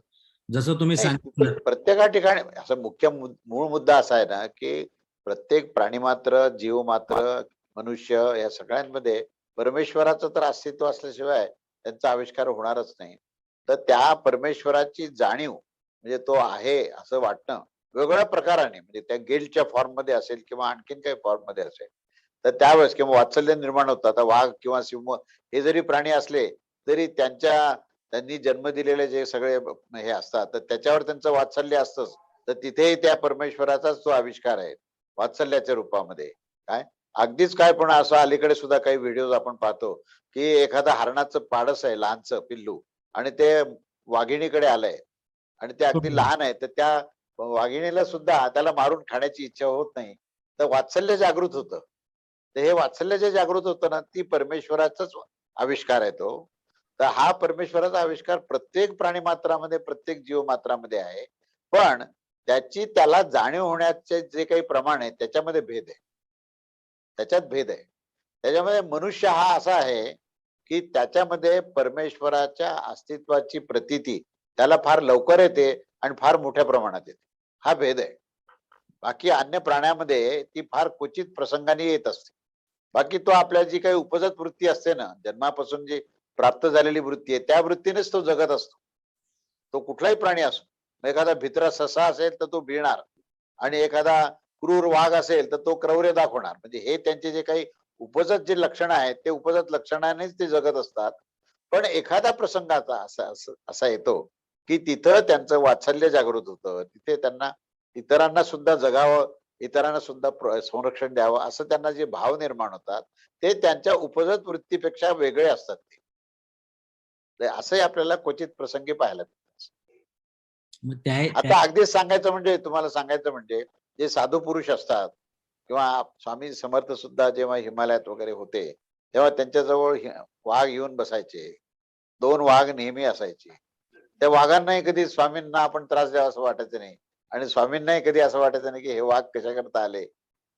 जसं तुम्ही सांगितलं
प्रत्येका ठिकाणी असं मुख्य मूळ मुद्दा असा आहे ना की प्रत्येक प्राणी मात्र, जीव मात्र, मनुष्य या सगळ्यांमध्ये परमेश्वराचं तर अस्तित्व असल्याशिवाय त्यांचा आविष्कार होणारच नाही. तर त्या परमेश्वराची जाणीव म्हणजे तो आहे असं वाटणं वेगवेगळ्या प्रकाराने, म्हणजे त्या गिल्टच्या फॉर्म मध्ये असेल किंवा आणखीन काही फॉर्म मध्ये असेल, तर त्यावेळेस किंवा वात्सल्य निर्माण होतं. आता वाघ किंवा सिंह हे जरी प्राणी असले तरी त्यांनी जन्म दिलेले जे सगळे हे असतात तर त्याच्यावर त्यांचं वात्सल्य असतंच. तर तिथेही त्या परमेश्वराचाच तो आविष्कार आहे वात्सल्याच्या रूपामध्ये. काय अगदीच काय पण असं अलीकडे सुद्धा काही व्हिडिओ आपण पाहतो की एखादा हरणाचं पाडस आहे, लहानचं पिल्लू, आणि ते वाघिणीकडे आलंय आणि ते अगदी लहान आहे, तर त्या वाघिणीला सुद्धा त्याला मारून खाण्याची इच्छा होत नाही, तर वात्सल्य जागृत होतं. तर हे वात्सल्य जे जागृत होतं ना, ती परमेश्वराचाच आविष्कार आहे तो. तर हा परमेश्वराचा आविष्कार प्रत्येक प्राणीमात्रामध्ये, प्रत्येक जीवमात्रामध्ये आहे. पण त्याची त्याला जाणीव होण्याचे जे काही प्रमाण आहे त्याच्यामध्ये भेद आहे, त्याच्यात भेद आहे. त्याच्यामध्ये मनुष्य हा असा आहे की त्याच्यामध्ये परमेश्वराच्या अस्तित्वाची प्रतीती त्याला फार लवकर येते आणि फार मोठ्या प्रमाणात येते. हा भेद आहे. बाकी अन्य प्राण्यामध्ये ती फार क्वचित प्रसंगाने येत असते. बाकी तो आपल्या जी काही उपजत वृत्ती असते ना, जन्मापासून जी प्राप्त झालेली वृत्ती आहे त्या वृत्तीनेच तो जगत असतो. तो कुठलाही प्राणी असो. एखादा भित्रा ससा असेल तर तो भिणार, आणि एखादा क्रूर वाघ असेल तर तो क्रौर्य दाखवणार. म्हणजे हे त्यांचे जे काही उपजत जे लक्षणं आहेत ते उपजत लक्षणानेच ते जगत असतात. पण एखादा प्रसंगाचा असा येतो की तिथं त्यांचं वात्सल्य जागृत होतं, तिथे त्यांना इतरांना सुद्धा जगावं, इतरांना सुद्धा संरक्षण द्यावं असं त्यांना जे भाव निर्माण होतात ते त्यांच्या उपजत वृत्तीपेक्षा वेगळे असतात. ते असंही आपल्याला क्वचित प्रसंगी पाहायला मिळतं. आता अगदी सांगायचं म्हणजे, तुम्हाला सांगायचं म्हणजे, जे साधू पुरुष असतात किंवा स्वामी समर्थ सुद्धा जेव्हा हिमालयात वगैरे होते तेव्हा त्यांच्याजवळ वाघ येऊन बसायचे. 2 वाघ नेहमी असायचे. त्या वाघांनाही कधी स्वामींना आपण त्रास द्यावा असं वाटायचं नाही, आणि स्वामींनाही कधी असं वाटायचं नाही की हे वाघ कशा करता आले,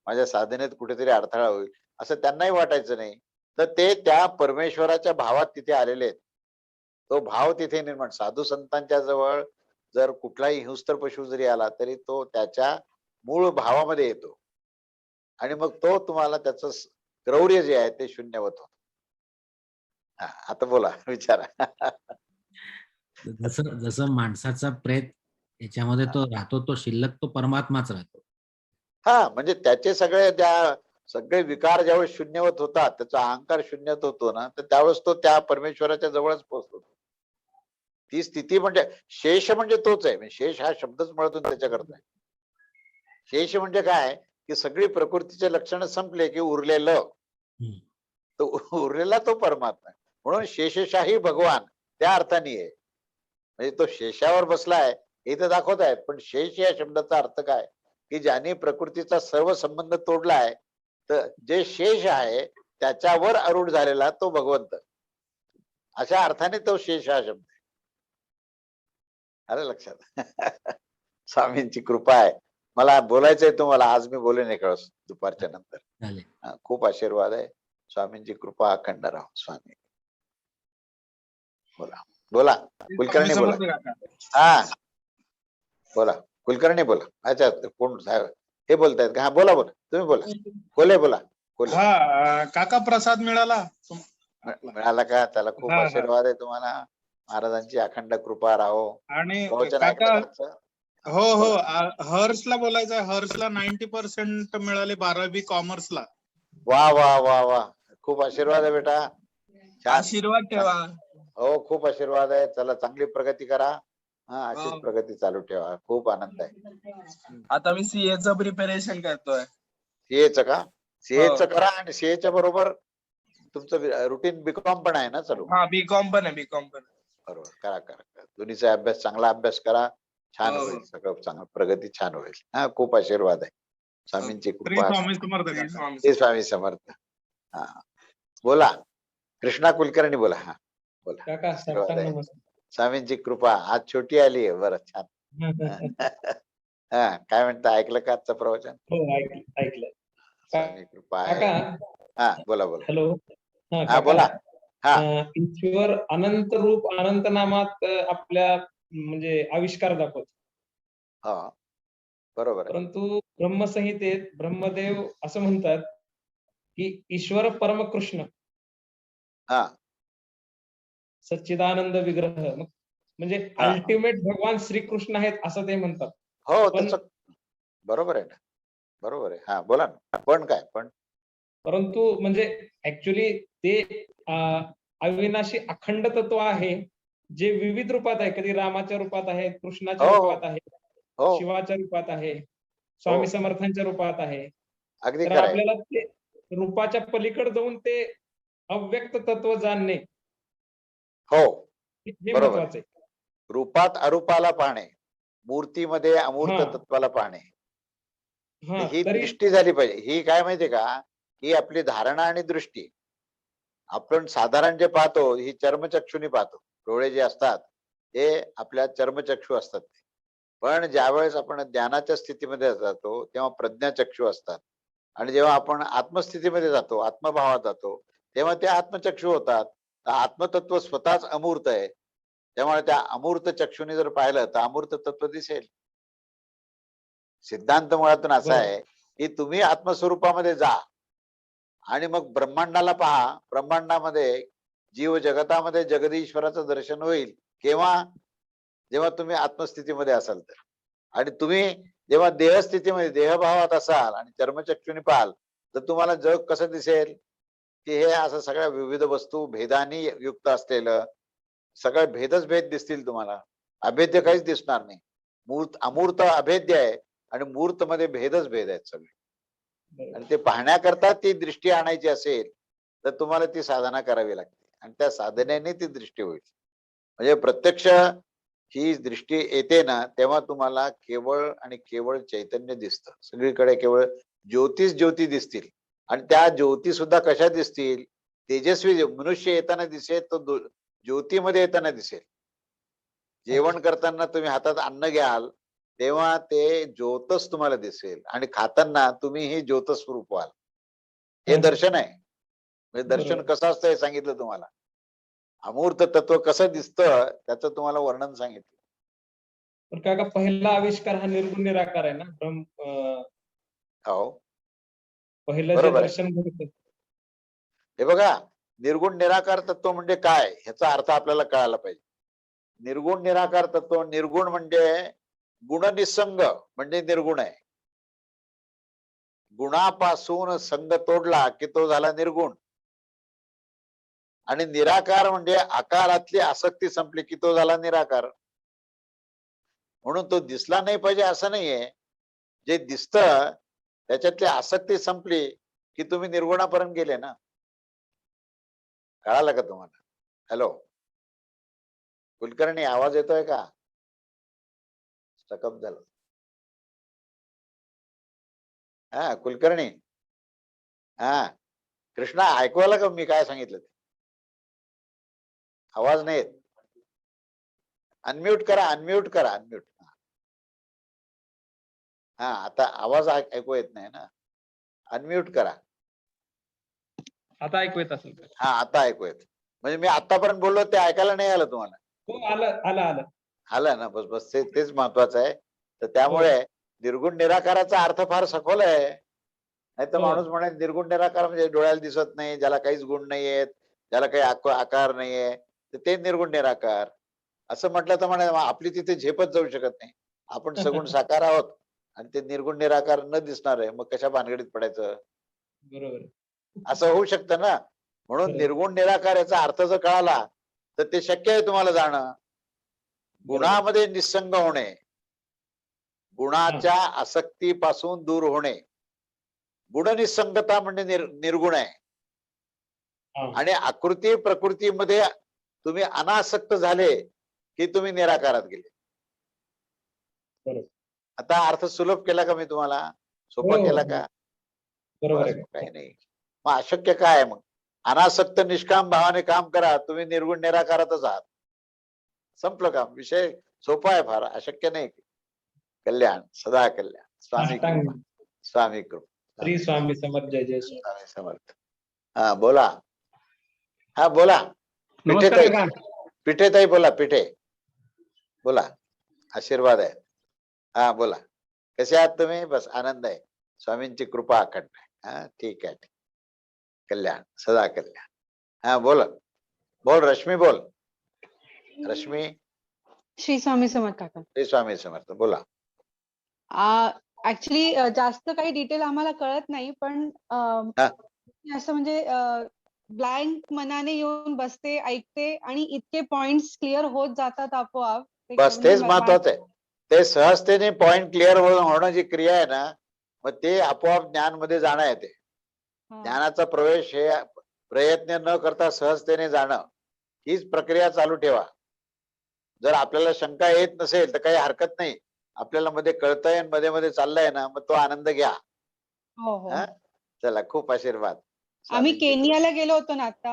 माझ्या साधनेत कुठेतरी अडथळा होईल असं त्यांनाही वाटायचं नाही. तर ते त्या परमेश्वराच्या भावात तिथे आलेले आहेत. तो भाव तिथे निर्माण. साधू संतांच्या जवळ जर कुठलाही हिंस्त्र पशु जरी आला तरी तो त्याच्या मूळ भावामध्ये येतो, आणि मग तो तुम्हाला त्याचं क्रौर्य जे आहे ते शून्यवत होतं. आता बोला, विचारा.
जसं जसं माणसाचा प्रेत याच्यामध्ये तो राहतो, तो शिल्लक तो परमात्माच राहतो.
हा, म्हणजे त्याचे सगळे विकार ज्यावेळेस शून्यवत होतात, त्याचा अहंकार शून्यवत होतो ना, तर त्यावेळेस तो त्या परमेश्वराच्या जवळच पोहोचतो. ती स्थिती म्हणजे शेष म्हणजे तोच आहे. शेष हा शब्दच मुळातून त्याच्याकरता आहे. शेष म्हणजे काय की सगळी प्रकृतीचे लक्षण संपले की उरलेलं, तो उरलेला तो परमात्मा आहे. म्हणून शेषशाही भगवान त्या अर्थाने आहे. म्हणजे तो शेषावर बसलाय हे तर दाखवत आहेत, पण शेष या शब्दाचा अर्थ काय की ज्याने प्रकृतीचा सर्व संबंध तोडलाय, तर जे शेष आहे त्याच्यावर आरूढ झालेला तो भगवंत, अशा अर्थाने तो शेष हा शब्द आहे. आलं लक्षात? स्वामींची कृपा आहे. मला बोलायचंय तुम्हाला, आज मी बोलेन एक वेळेस दुपारच्या नंतर. खूप आशीर्वाद आहे. स्वामींची कृपा अखंड राहो. स्वामी बोला, बोला कुलकर्णी बोला. हा बोला कुलकर्णी बोला. अच्छा, कोण साहेब हे बोलतायत का? हा बोला बोला, तुम्ही बोला. बोला.
हा काका, प्रसाद मिळाला
मिळाला का? त्याला खूप आशीर्वाद आहे तुम्हाला. महाराजांची अखंड कृपा राहो.
आणि काका, हो हर्षला बोलायचं. हर्षला 90% मिळाले 12वी कॉमर्सला.
वा वा वा वा, खूप आशीर्वाद आहे बेटा.
आशीर्वाद ठेवा.
हो, खूप आशीर्वाद आहे. चला, चांगली प्रगती करा. हा, अशीच प्रगती चालू ठेवा. खूप आनंद आहे.
आता मी सीएचं प्रिपरेशन करतोय.
सीएचं का? सीएचं करा, आणि सीएच्या बरोबर तुमचं रुटीन बीकॉम पण आहे ना चालू?
हा, बीकॉम पण आहे.
बरोबर, करा. दोन्हीचा अभ्यास, चांगला अभ्यास करा. छान होईल सगळं, चांगलं प्रगती छान होईल. हा, खूप आशीर्वाद आहे. स्वामींची कृपा. स्वामी समर्थ. हा, बोला कृष्णा कुलकर्णी बोला. हा बोला. स्वामींची कृपा आज छोटी आली आहे. बरं, छान. हा, काय म्हणता? ऐकलं का आजचं प्रवचन?
हो, ऐकलं.
स्वामी कृपा आहे. हा, बोला.
हॅलो.
हा, बोला. हा,
ईश्वर अनंत रूप अनंत नामात आपल्या म्हणजे आविष्कार दाखवतो.
हा, बरोबर.
परंतु ब्रह्मसंहितेत ब्रह्मदेव असं म्हणतात की ईश्वर परमकृष्ण
हा
सच्चिदानंद विग्रह, म्हणजे अल्टिमेट भगवान श्रीकृष्ण आहेत असं ते म्हणतात.
हो, त्याचं बरोबर आहे ना. बरोबर आहे. हा, बोला ना. पण काय?
परंतु म्हणजे ऍक्च्युली ते अविनाशी अखंड तत्व आहे जे विविध रूपात आहे. कधी रामाच्या रूपात आहे, कृष्णाच्या रूपात आहे, शिवाच्या रूपात आहे, स्वामी समर्थांच्या रूपात आहे. तर आपल्याला ते रूपाच्या पलीकडे जाऊन ते अव्यक्त तत्व जाणणे
हो
हे महत्वाचं आहे.
रूपात अरूपाला पाहणे मूर्तीमध्ये अमूर्त
हा.
तत्वाला पाहणे.
हा
ही
तरी
दृष्टी झाली पाहिजे. ही काय माहितीये का, ही आपली धारणा आणि दृष्टी. आपण साधारण जे पाहतो ही चर्मचक्षुनी पाहतो. डोळे जे असतात हे आपल्या चर्मचक्षु असतात. पण ज्यावेळेस आपण ज्ञानाच्या स्थितीमध्ये जातो तेव्हा प्रज्ञाचक्षु असतात. आणि जेव्हा आपण आत्मस्थितीमध्ये जातो, आत्मभावात जातो, तेव्हा ते आत्मचक्षु होतात. तर आत्मतत्व स्वतःच अमूर्त आहे. त्यामुळे त्या अमूर्त चक्षुने जर पाहिलं तर अमूर्त तत्व दिसेल. सिद्धांत मुळातून असा आहे की तुम्ही आत्मस्वरूपामध्ये जा आणि मग ब्रह्मांडाला पहा. ब्रह्मांडामध्ये जीव जगतामध्ये जगदीश्वराचं दर्शन होईल. केव्हा? जेव्हा तुम्ही आत्मस्थितीमध्ये असाल तर. आणि तुम्ही जेव्हा देहस्थितीमध्ये देहभावात असाल आणि चर्मचक्षुनी पाहाल तर तुम्हाला जग कसं दिसेल की हे असं सगळ्या विविध वस्तू भेदानी युक्त असलेलं सगळे भेदच भेद दिसतील तुम्हाला. अभेद्य काहीच दिसणार नाही. अमूर्त अभेद्य आहे आणि मूर्त मध्ये भेदच भेद आहेत सगळे. आणि ते पाहण्याकरता ती दृष्टी आणायची असेल तर तुम्हाला ती साधना करावी लागते आणि त्या साधनेने ती दृष्टी होईल. म्हणजे प्रत्यक्ष ही दृष्टी येते ना तेव्हा तुम्हाला केवळ आणि केवळ चैतन्य दिसतं. सगळीकडे केवळ ज्योतिष ज्योती दिसतील. आणि त्या ज्योती सुद्धा कशा दिसतील? तेजस्वी मनुष्य येताना दिसेल तो ज्योतीमध्ये येताना दिसेल. जेवण करताना तुम्ही हातात अन्न घ्याल तेव्हा ते ज्योतच तुम्हाला दिसेल आणि खाताना तुम्ही ही ज्योत स्वरूप व्हाल. हे दर्शन आहे. म्हणजे दर्शन कसं असतं हे सांगितलं तुम्हाला. अमूर्त तत्व कसं दिसतं त्याचं तुम्हाला वर्णन सांगितलं.
पण काका पहिला आविष्कार हा निर्गुण निराकार आहे ना.
हो
पहिलं जे
बरोबर आहे.
दर्शन घडतं
हे बघा, निर्गुण निराकार तत्व म्हणजे काय ह्याचा अर्थ आपल्याला कळायला पाहिजे. निर्गुण निराकार तत्व, निर्गुण म्हणजे गुण निसंग म्हणजे निर्गुण आहे. गुणापासून संग तोडला की तो झाला निर्गुण. आणि निराकार म्हणजे आकारातली आसक्ती संपली की तो झाला निराकार. म्हणून तो दिसला नाही पाहिजे असं नाहीये. जे दिसतं त्याच्यातली आसक्ती संपली की तुम्ही निर्गुणापर्यंत गेले ना. कळालं का तुम्हाला? हॅलो कुलकर्णी, आवाज येतोय का? स्टकअप झालं. हा कुलकर्णी, हा कृष्णा ऐकू आलं का मी काय सांगितलं ते? आवाज नाही येत. अनम्यूट करा, अनम्यूट करा, अनम्यूट. हा आता आवाज ऐकू येत नाही ना. अनम्यूट करा.
आता ऐकू येत असेल.
हा आता ऐकू येत. म्हणजे मी आतापर्यंत बोललो ते ऐकायला नाही आलं तुम्हाला?
हो आलं आलं आलं
आलं ना. बस बस तेच महत्वाचं आहे. तर त्यामुळे निर्गुण निराकाराचा अर्थ फार सखोल आहे. नाही तर माणूस म्हणेल निर्गुण निराकार म्हणजे डोळ्याला दिसत नाही, ज्याला काहीच गुण नाही आहेत, ज्याला काही आकार नाहीये, तर ते निर्गुण निराकार असं म्हटलं तर म्हणे आपली तिथे झेपच जाऊ शकत नाही. आपण सगुण साकार आहोत आणि ते निर्गुण निराकार न दिसणार आहे, मग कशा भानगडीत पडायचं?
बरोबर
असं होऊ शकतं ना. म्हणून निर्गुण निराकार याचा अर्थ जर कळाला तर ते शक्य आहे तुम्हाला जाणं. गुणामध्ये निसंग होणे, गुणाच्या आसक्तीपासून दूर होणे. गुणनिसंगता म्हणजे निर्गुण आहे. आणि आकृती प्रकृतीमध्ये तुम्ही अनासक्त झाले की तुम्ही निराकारात गेले. आता अर्थ सुलभ केला का मी तुम्हाला? सोपा केला का?
बरोबर
काही नाही. मग अशक्य काय आहे? मग अनासक्त निष्काम भावाने काम करा, तुम्ही निर्गुण निराकारातच आहात. संपलं काम. विषय सोपा आहे फार, अशक्य नाही. कल्याण सदा कल्याण. स्वामी कृपा, स्वामी कृपा.
श्री स्वामी समर्थ. जय जय
स्वामी समर्थ. हा बोला. हा बोला. पिठेताई बोला. पिठे बोला. आशीर्वाद आहे. हा बोला. कसे आहात तुम्ही? बस आनंद आहे. स्वामींची कृपा अखंड आहे. हा ठीक आहे. कल्याण सदा कल्याण. हा बोल बोल रश्मी बोल. रश्मी.
श्री स्वामी समर्थ काका.
श्री स्वामी समर्थ बोला.
ऍक्च्युली जास्त काही डिटेल आम्हाला कळत नाही, पण असं म्हणजे ब्लँक मनाने येऊन बसते, ऐकते आणि इतके पॉइंट्स क्लिअर होत जातात आपोआप.
बस तेच महत्वाचं आहे. ते सहजतेने पॉइंट क्लिअर होणं जी क्रिया आहे ना, मग ते आपोआप ज्ञान मध्ये जाणं येते. ज्ञानाचा प्रवेश हे प्रयत्न न करता सहजतेने जाणं, हीच प्रक्रिया चालू ठेवा. जर आपल्याला शंका येत नसेल तर काही हरकत नाही. आपल्याला मध्ये कळतंय आणि मध्ये मध्ये चाललंय ना, मग तो आनंद घ्या.
हो हो
हा चला, खूप आशीर्वाद.
आम्ही
स्वामींची
केनियाला गेलो होतो ना आता,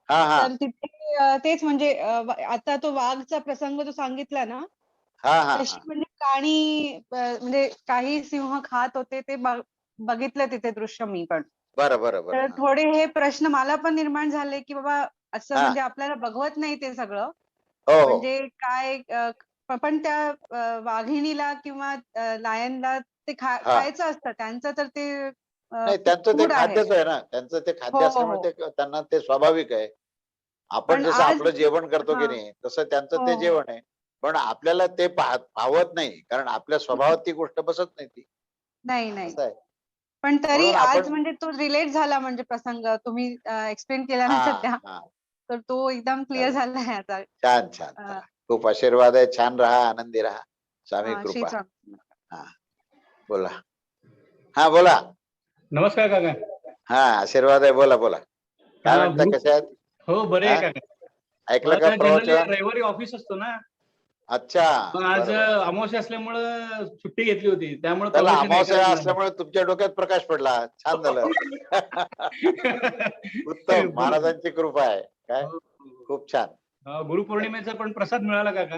हा हा
तर तिथे तेच म्हणजे आता तो वाघचा प्रसंग जो सांगितला ना,
हा हा
तशी
हा
म्हणजे प्राणी म्हणजे काही सिंह खात होते ते बघितलं तिथे दृश्य मी पण.
बरं बरं बरं.
तर
हा.
थोडे हे प्रश्न मला पण निर्माण झाले की बाबा असं
हा.
म्हणजे आपल्याला बघवत नाही ते सगळं,
हो हो
म्हणजे काय पण त्या वाघिणीला किंवा लायनला ते
हा
खायचं असतं त्यांचं, तर ते
नाही, त्यांचं ते
फूड आहे.
खाद्यच आहे ना, त्यांचं ते
हो
खाद्य
हो
असल्यामुळे
हो
ते त्यांना ते स्वाभाविक आहे. आपण
पण
जसं
आज
आपलं जेवण करतो
हा
की नाही, तसं त्यांचं
हो
ते
हो
जेवण आहे. पण आपल्याला ते पावत नाही, कारण आपल्या स्वभावात ती गोष्ट बसत नाही ती.
नाही नाही
असं आहे.
पण तरी
म्हणून
आज
आपण
म्हणजे तो रिलेट झाला म्हणजे प्रसंग तुम्ही एक्सप्लेन केला
हा
ना सध्या,
हा
तर तो एकदम क्लिअर
चला,
झालाय आता.
छान छान.
अ,
चला, खूप आशीर्वाद आहे. छान राहा, आनंदी राहा. स्वामी
श्री
कृपा.
स्वामी.
हा बोला. हा बोला.
नमस्कार काका.
हा आशीर्वाद आहे. बोला बोला. काय म्हणता,
गुरु
कशा आहेत?
हो बरे
हा
आहे काका.
ऐकलं का
मला जनरली
प्रवचन?
रविवारी ऑफिस असतो ना,
अच्छा,
पण आज
बरोबर.
अमावस्या असल्यामुळं सुट्टी घेतली होती, त्यामुळे
त्याला
प्रवचन ऐकायला
अमावस्या
मिळालं.
असल्यामुळे तुमच्या डोक्यात प्रकाश पडला. छान झालं. उत्तम,
बरोबर.
महाराजांची कृपा आहे. काय
हो, हो.
खूप छान.
गुरुपौर्णिमेचा पण प्रसाद मिळाला काका.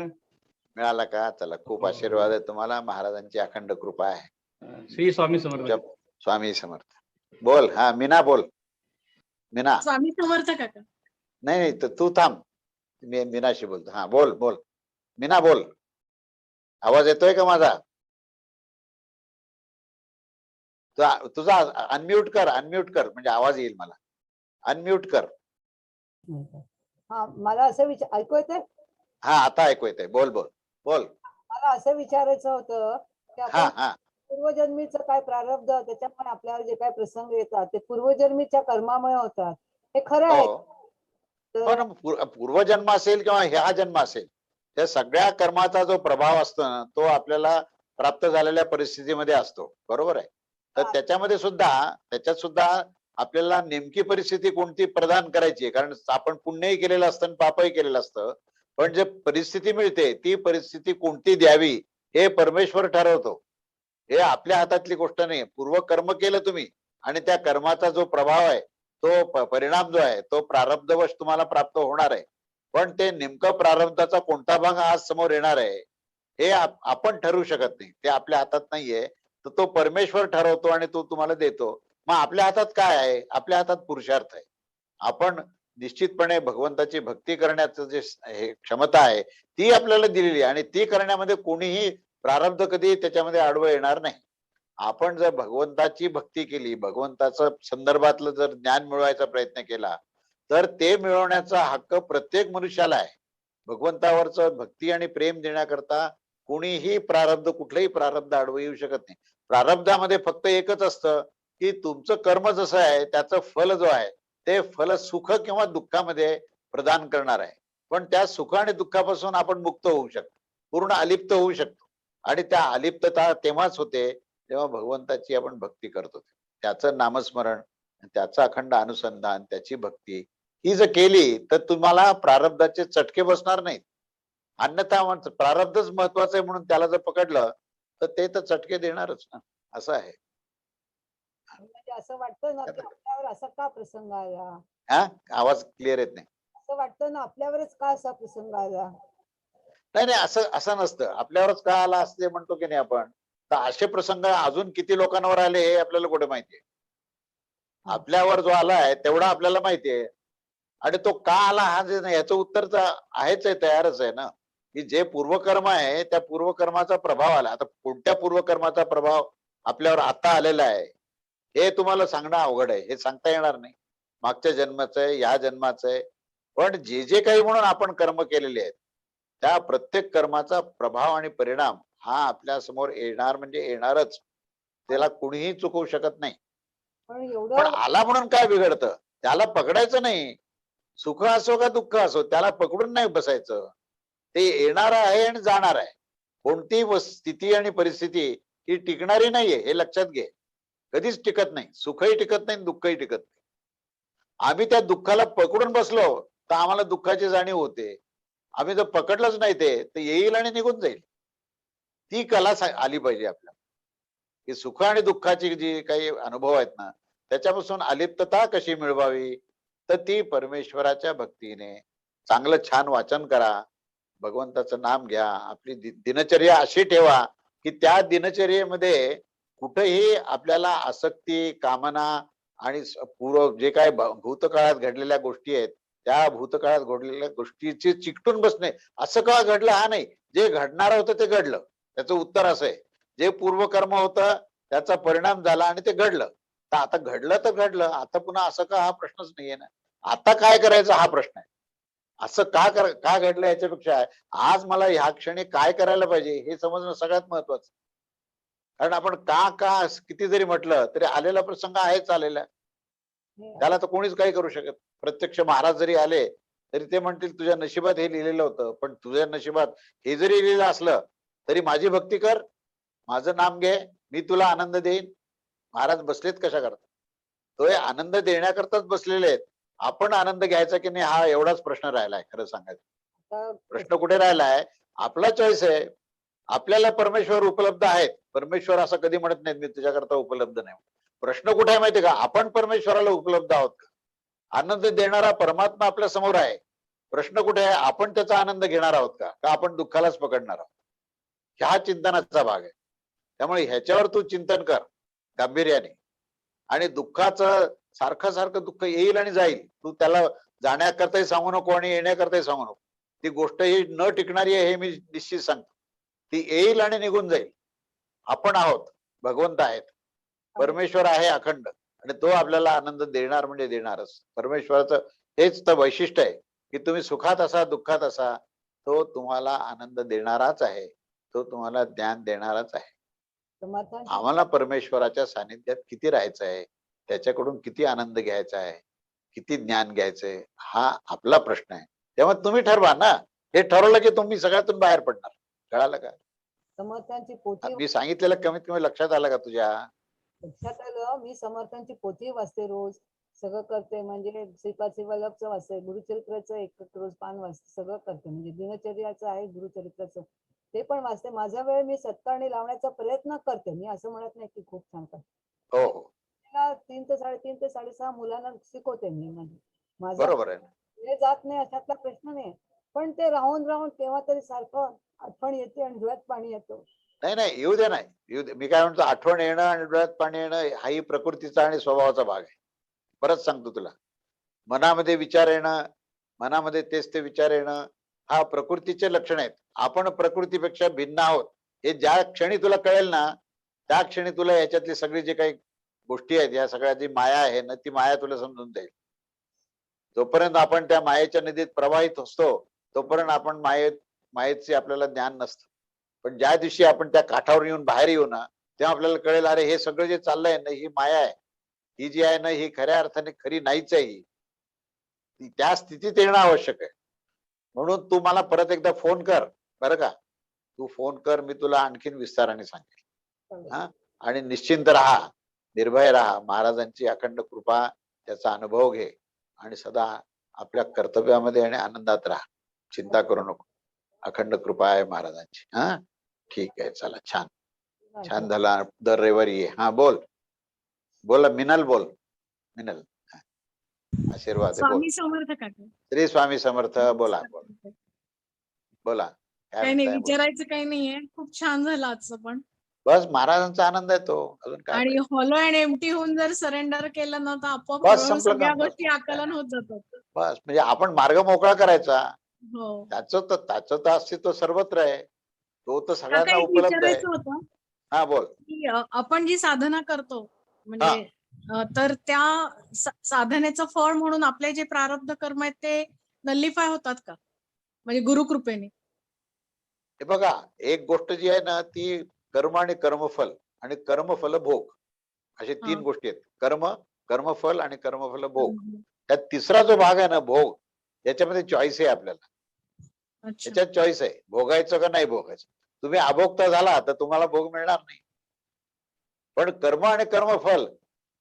मिळाला का? चला, खूप
हो,
आशीर्वाद आहे तुम्हाला. महाराजांची अखंड कृपा आहे.
श्री स्वामी
तुमच्या
समर्थ.
स्वामी समर्थ. बोल. हा मीना बोल. मीना.
स्वामी समर्थ काका.
नाही नाही, तर तू थांब. मी मीनाशी बोलतो. हा बोल बोल. मीना बोल. आवाज येतोय का माझा? तुझा अनम्यूट कर म्हणजे आवाज येईल मला. अनम्यूट कर.
हा मला असं ऐकू येतंय?
हा आता ऐकू येतंय. बोल बोल बोल.
मला असं विचारायचं होतं की
हा
आपण
हा
पूर्वजन्मीचं काय प्रारब्ध, त्याच्यामुळे आपल्याला जे काय प्रसंग येतात ते पूर्वजन्मीच्या कर्मामुळे होतात, हे खरं आहे.
हो हो ना. पूर्वजन्म असेल किंवा ह्या जन्म असेल, त्या सगळ्या कर्माचा जो प्रभाव असतो ना, तो आपल्याला प्राप्त झालेल्या परिस्थितीमध्ये असतो. बरोबर आहे. तर त्याच्यात सुद्धा आपल्याला नेमकी परिस्थिती कोणती प्रदान करायची आहे, कारण आपण पुण्यही केलेलं असतं आणि पापही केलेलं असतं. पण जे परिस्थिती मिळते, ती परिस्थिती कोणती द्यावी हे परमेश्वर ठरवतो. हे आपल्या हातातली गोष्ट नाही. पूर्वकर्म केलं तुम्ही आणि त्या कर्माचा जो प्रभाव आहे, तो परिणाम जो आहे, तो प्रारब्धवश तुम्हाला प्राप्त होणार आहे. पण ते नेमकं प्रारब्धाचा कोणता भाग आज समोर येणार आहे, हे आपण ठरवू शकत नाही. ते आपल्या हातात नाहीये. तर तो परमेश्वर ठरवतो आणि तो तुम्हाला देतो. मग आपल्या हातात काय आहे? आपल्या हातात पुरुषार्थ आहे. आपण निश्चितपणे भगवंताची भक्ती करण्याचं जे क्षमता आहे, ती आपल्याला दिलेली आहे आणि ती करण्यामध्ये कोणीही प्रारब्ध कधी त्याच्यामध्ये आडवं येणार नाही. आपण जर भगवंताची भक्ती केली, भगवंताचं संदर्भातलं जर ज्ञान मिळवायचा प्रयत्न केला, तर ते मिळवण्याचा हक्क प्रत्येक मनुष्याला आहे. भगवंतावरच भक्ती आणि प्रेम देण्याकरता कोणीही प्रारब्ध, कुठलंही प्रारब्ध आडवं येऊ शकत नाही. प्रारब्धामध्ये फक्त एकच असतं की तुमचं कर्म जसं आहे, त्याचं फल जो आहे, ते फल सुख किंवा दुःखामध्ये प्रदान करणार आहे. पण त्या सुख आणि दुःखापासून आपण मुक्त होऊ शकतो, पूर्ण अलिप्त होऊ शकतो. आणि त्या अलिप्तता तेव्हाच होते जेव्हा भगवंताची आपण भक्ती करतो. त्याचं नामस्मरण, त्याचं अखंड अनुसंधान, त्याची भक्ती ही जर केली तर तुम्हाला प्रारब्धाचे चटके बसणार नाहीत. अन्यथा प्रारब्धच महत्वाचं आहे म्हणून त्याला जर पकडलं तर ते तर चटके देणारच ना. असं आहे.
म्हणजे असं वाटतं ना की आपल्यावर असा का प्रसंग आला?
हा आवाज क्लिअर येत नाही.
असं वाटतं ना आपल्यावरच का असा प्रसंग आला?
नाही नाही, असं नसतं. आपल्यावरच का आला असते म्हणतो की नाही आपण, तर असे प्रसंग अजून किती लोकांवर आले हे आपल्याला कुठे माहितीये? आपल्यावर जो आलाय तेवढा आपल्याला माहितीये. आणि तो का आला हा जे नाही, याचं उत्तर तर आहेच आहे, तयारच आहे ना. की जे पूर्वकर्म आहे त्या पूर्वकर्माचा प्रभाव आला. आता कोणत्या पूर्वकर्माचा प्रभाव आपल्यावर आता आलेला आहे हे तुम्हाला सांगणं अवघड आहे. हे सांगता येणार नाही. मागच्या जन्माचं आहे, या जन्माचं आहे. पण जे जे काही म्हणून आपण कर्म केलेले आहेत, त्या प्रत्येक कर्माचा प्रभाव आणि परिणाम हा आपल्या समोर येणार म्हणजे येणारच. त्याला कुणीही चुकवू शकत नाही. पण आला म्हणून काय बिघडतं? त्याला पकडायचं नाही. सुख असो का दुःख असो, त्याला पकडून नाही बसायचं. ते येणार आहे आणि जाणार आहे. कोणतीही स्थिती आणि परिस्थिती ही टिकणारी नाहीये, हे लक्षात घे. कधीच टिकत नाही. सुखही टिकत नाही, दुःखही टिकत नाही. आम्ही त्या दुःखाला पकडून बसलो तर आम्हाला दुःखाची जाणीव होते. आम्ही जर पकडलंच नाही ते, तर येईल आणि निघून जाईल. ती कला आली पाहिजे आपल्याला, की सुख आणि दुःखाची जी काही अनुभव आहेत ना त्याच्यापासून अलिप्तता कशी मिळवावी, तर ती परमेश्वराच्या भक्तीने चांगलं छान वाचन करा, भगवंताचं नाम घ्या, आपली दिनचर्या अशी ठेवा की त्या दिनचर्येमध्ये कुठेही आपल्याला आसक्ती, कामना आणि पूर्व जे काय भूतकाळात घडलेल्या गोष्टी आहेत त्या भूतकाळात घडलेल्या गोष्टीची चिकटून बसणे. असं का घडलं हा नाही, जे घडणार होतं ते घडलं, त्याचं उत्तर असं आहे. जे पूर्वकर्म होतं त्याचा परिणाम झाला आणि ते घडलं, तर आता घडलं तर घडलं, आता पुन्हा असं का हा प्रश्नच नाहीये ना. आता काय करायचं हा प्रश्न आहे. असं का घडलं याच्यापेक्षा आज मला ह्या क्षणी काय करायला पाहिजे हे समजणं सगळ्यात महत्वाचं. कारण आपण का किती जरी म्हटलं तरी आलेला प्रसंग आहेच आलेला, त्याला तर कोणीच काही करू शकत. प्रत्यक्ष महाराज जरी आले तरी ते म्हणतील तुझ्या नशिबात हे लिहिलेलं होतं, पण तुझ्या नशिबात हे जरी लिहिलं असलं तरी माझी भक्ती कर, माझं नाम घे, मी तुला आनंद देईन. महाराज बसलेत कशा करता, तो आनंद देण्याकरताच बसलेले आहेत. आपण आनंद घ्यायचा की नाही हा एवढाच प्रश्न राहिलाय. खरं सांगायचं प्रश्न कुठे राहिलाय, आपला चॉईस आहे. आपल्याला परमेश्वर उपलब्ध आहेत, परमेश्वर असं कधी म्हणत नाहीत मी तुझ्याकरता उपलब्ध नाही. प्रश्न कुठे आहे माहितीये का, आपण परमेश्वराला उपलब्ध आहोत का. आनंद देणारा परमात्मा आपल्या समोर आहे, प्रश्न कुठे आहे आपण त्याचा आनंद घेणार आहोत का आपण दुःखालाच पकडणार आहोत. हा चिंतनाचा भाग आहे. त्यामुळे ह्याच्यावर तू चिंतन कर गांभीर्याने. आणि दुःखाचं सारखं सारखं दुःख येईल आणि जाईल, तू त्याला जाण्याकरताही सांगू नको आणि येण्याकरताही सांगू नको. ती गोष्ट ही न टिकणारी आहे हे मी निश्चित सांगतो. ती येईल आणि निघून जाईल. आपण आहोत, भगवंत आहेत, परमेश्वर आहे अखंड, आणि तो आपल्याला आनंद देणार म्हणजे देणारच. परमेश्वराचं हेच तर वैशिष्ट्य आहे की तुम्ही सुखात असा दुःखात असा तो तुम्हाला आनंद देणाराच आहे, तो तुम्हाला ज्ञान देणाराच आहे. आम्हाला परमेश्वराच्या सानिध्यात किती राहायचं आहे, त्याच्याकडून किती आनंद घ्यायचा आहे, किती ज्ञान घ्यायचंय हा आपला प्रश्न आहे. तेव्हा तुम्ही ठरवा ना. हे ठरवलं की तुम्ही सगळ्यातून बाहेर पडणार. कळालं का.
समर्थांची पोथी
मी सांगितलेलं कमीत कमी लक्षात आलं का तुझ्या.
लक्षात आलं. मी समर्थांची पोथी वाचते रोज, सगळं करते. म्हणजे श्रीपाद वल्लभचं वाचते, गुरुचरित्राचं एक रोज पान वाचते, सगळं करते. म्हणजे दिनचर्याचं आहे गुरुचरित्राचं ते पण वाचते. माझा वेळ मी सत्कारणी लावण्याचा प्रयत्न करते. मी असं म्हणत नाही की खूप छान करते.
हो
3 ते 3:30 ते 6:30 मुलांना शिकवते मी. म्हणजे माझा
बरोबर आहे.
वेळ जात नाही अशातला प्रश्न नाही, पण ते राहून राहून केव्हा तरी सारखं आठवण येते आणि डोळ्यात पाणी येतं.
नाही येऊ दे नाही येऊ दे. मी काय म्हणतो, आठवण येणं आणि डोळ्यात पाणी येणं हाही प्रकृतीचा आणि स्वभावाचा भाग आहे. परत सांगतो तुला, मनामध्ये विचार येणं, मनामध्ये तेच ते विचार येणं हा प्रकृतीचे लक्षण आहेत. आपण प्रकृतीपेक्षा भिन्न आहोत हे ज्या क्षणी तुला कळेल ना त्या क्षणी तुला याच्यातली सगळी जे काही गोष्टी आहेत या सगळ्या जी माया आहे ना ती माया तुला समजून जाईल. जोपर्यंत आपण त्या मायेच्या नदीत प्रवाहित असतो तोपर्यंत आपण मायेचे आपल्याला ज्ञान नसतं. पण ज्या दिवशी आपण त्या काठावर येऊन बाहेर येऊ ना तेव्हा आपल्याला कळेल अरे हे सगळं जे चाललंय ना ही माया आहे, ही जी आहे ना ही खऱ्या अर्थाने खरी नाहीच आहे. ही त्या स्थितीत येणं आवश्यक आहे. म्हणून तू मला परत एकदा फोन कर बरं का. तू फोन कर, मी तुला आणखीन विस्ताराने सांगेल. हा, आणि निश्चिंत राहा, निर्भय राहा. महाराजांची अखंड कृपा त्याचा अनुभव घे आणि सदा आपल्या कर्तव्यामध्ये आणि आनंदात राहा. चिंता करू नको, अखंड कृपा आहे महाराजांची. हा ठीक आहे, चला छान छान झाला. दर रविवारी ये. हा बोला मिनल, बोल मिनल. आशीर्वाद आहे, बोल.
स्वामी समर्थ काका.
श्री स्वामी समर्थ. बोला बोला.
काही नाही विचारायचं काही नाहीये. खूप छान झालं आजचं पण.
बस महाराजांचा आनंद आहे तो, अजून काय.
आणि हॉलो अँड एम्प्टी होऊन जर सरेंडर केलं ना तर आपोआप
बस
हळूहळू
संपलं
सगळ्या
काम.
गोष्टी आकलन होत जातात.
बस म्हणजे आपण मार्ग मोकळा करायचा.
हो
त्याचं तर अस्तित्व सर्वत्र आहे, तो तर सगळ्यांना
काका, एक
उपलब्ध आहे.
विचारायचं होतं
हा बोल.
की आपण जी साधना करतो म्हणजे तर त्या साधनेचं फळ म्हणून आपले जे प्रारब्ध कर्म आहेत ते नल्लिफाय होतात का म्हणजे गुरुकृपेने.
हे बघा, एक गोष्ट जी आहे ना ती कर्म आणि कर्मफल आणि कर्मफल भोग असे 3 गोष्टी आहेत. कर्मफल आणि कर्मफल भोग. त्यात तिसरा जो भाग आहे ना भोग, याच्यामध्ये चॉईस आहे आपल्याला. त्याच्यात चॉईस आहे भोगायचं का नाही भोगायचं. तुम्ही अभोक्ता झाला तर तुम्हाला भोग मिळणार नाही. पण कर्म आणि कर्मफल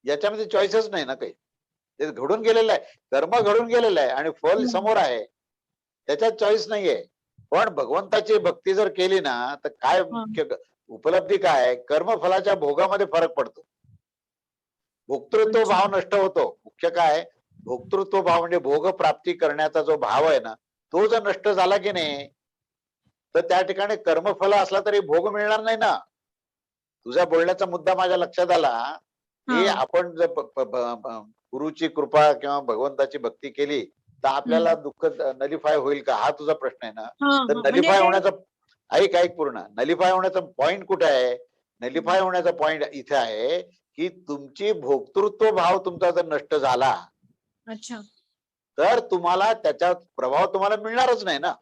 याच्यामध्ये चॉईसच नाही ना काही. ते घडून गेलेलं आहे, कर्म घडून गेलेलं आहे आणि फल समोर आहे, त्याच्यात चॉईस नाहीये. पण भगवंताची भक्ती जर केली ना तर काय मुख्य उपलब्धी काय आहे? कर्मफलाच्या भोगामध्ये फरक पडतो. भोक्तृत्व भाव नष्ट होतो. मुख्य काय? भोक्तृत्व भाव म्हणजे भोग प्राप्ती करण्याचा जो भाव आहे ना तो जर नष्ट झाला की नाही तर त्या ठिकाणी कर्मफल असला तरी भोग मिळणार नाही ना. तुझ्या बोलण्याचा मुद्दा माझ्या लक्षात आला की आपण जर गुरुची कृपा किंवा भगवंताची भक्ती केली तर आपल्याला दुःख नलिफाय होईल का हा तुझा प्रश्न आहे ना. तर नलिफाय होण्याचा ऐक पूर्ण नलिफाय होण्याचा पॉइंट कुठे आहे? नलिफाय होण्याचा पॉइंट इथे आहे की तुमची भोक्तृत्व भाव तुमचा जर नष्ट झाला तर तुम्हाला त्याचा प्रभाव तुम्हाला मिळणारच नाही ना.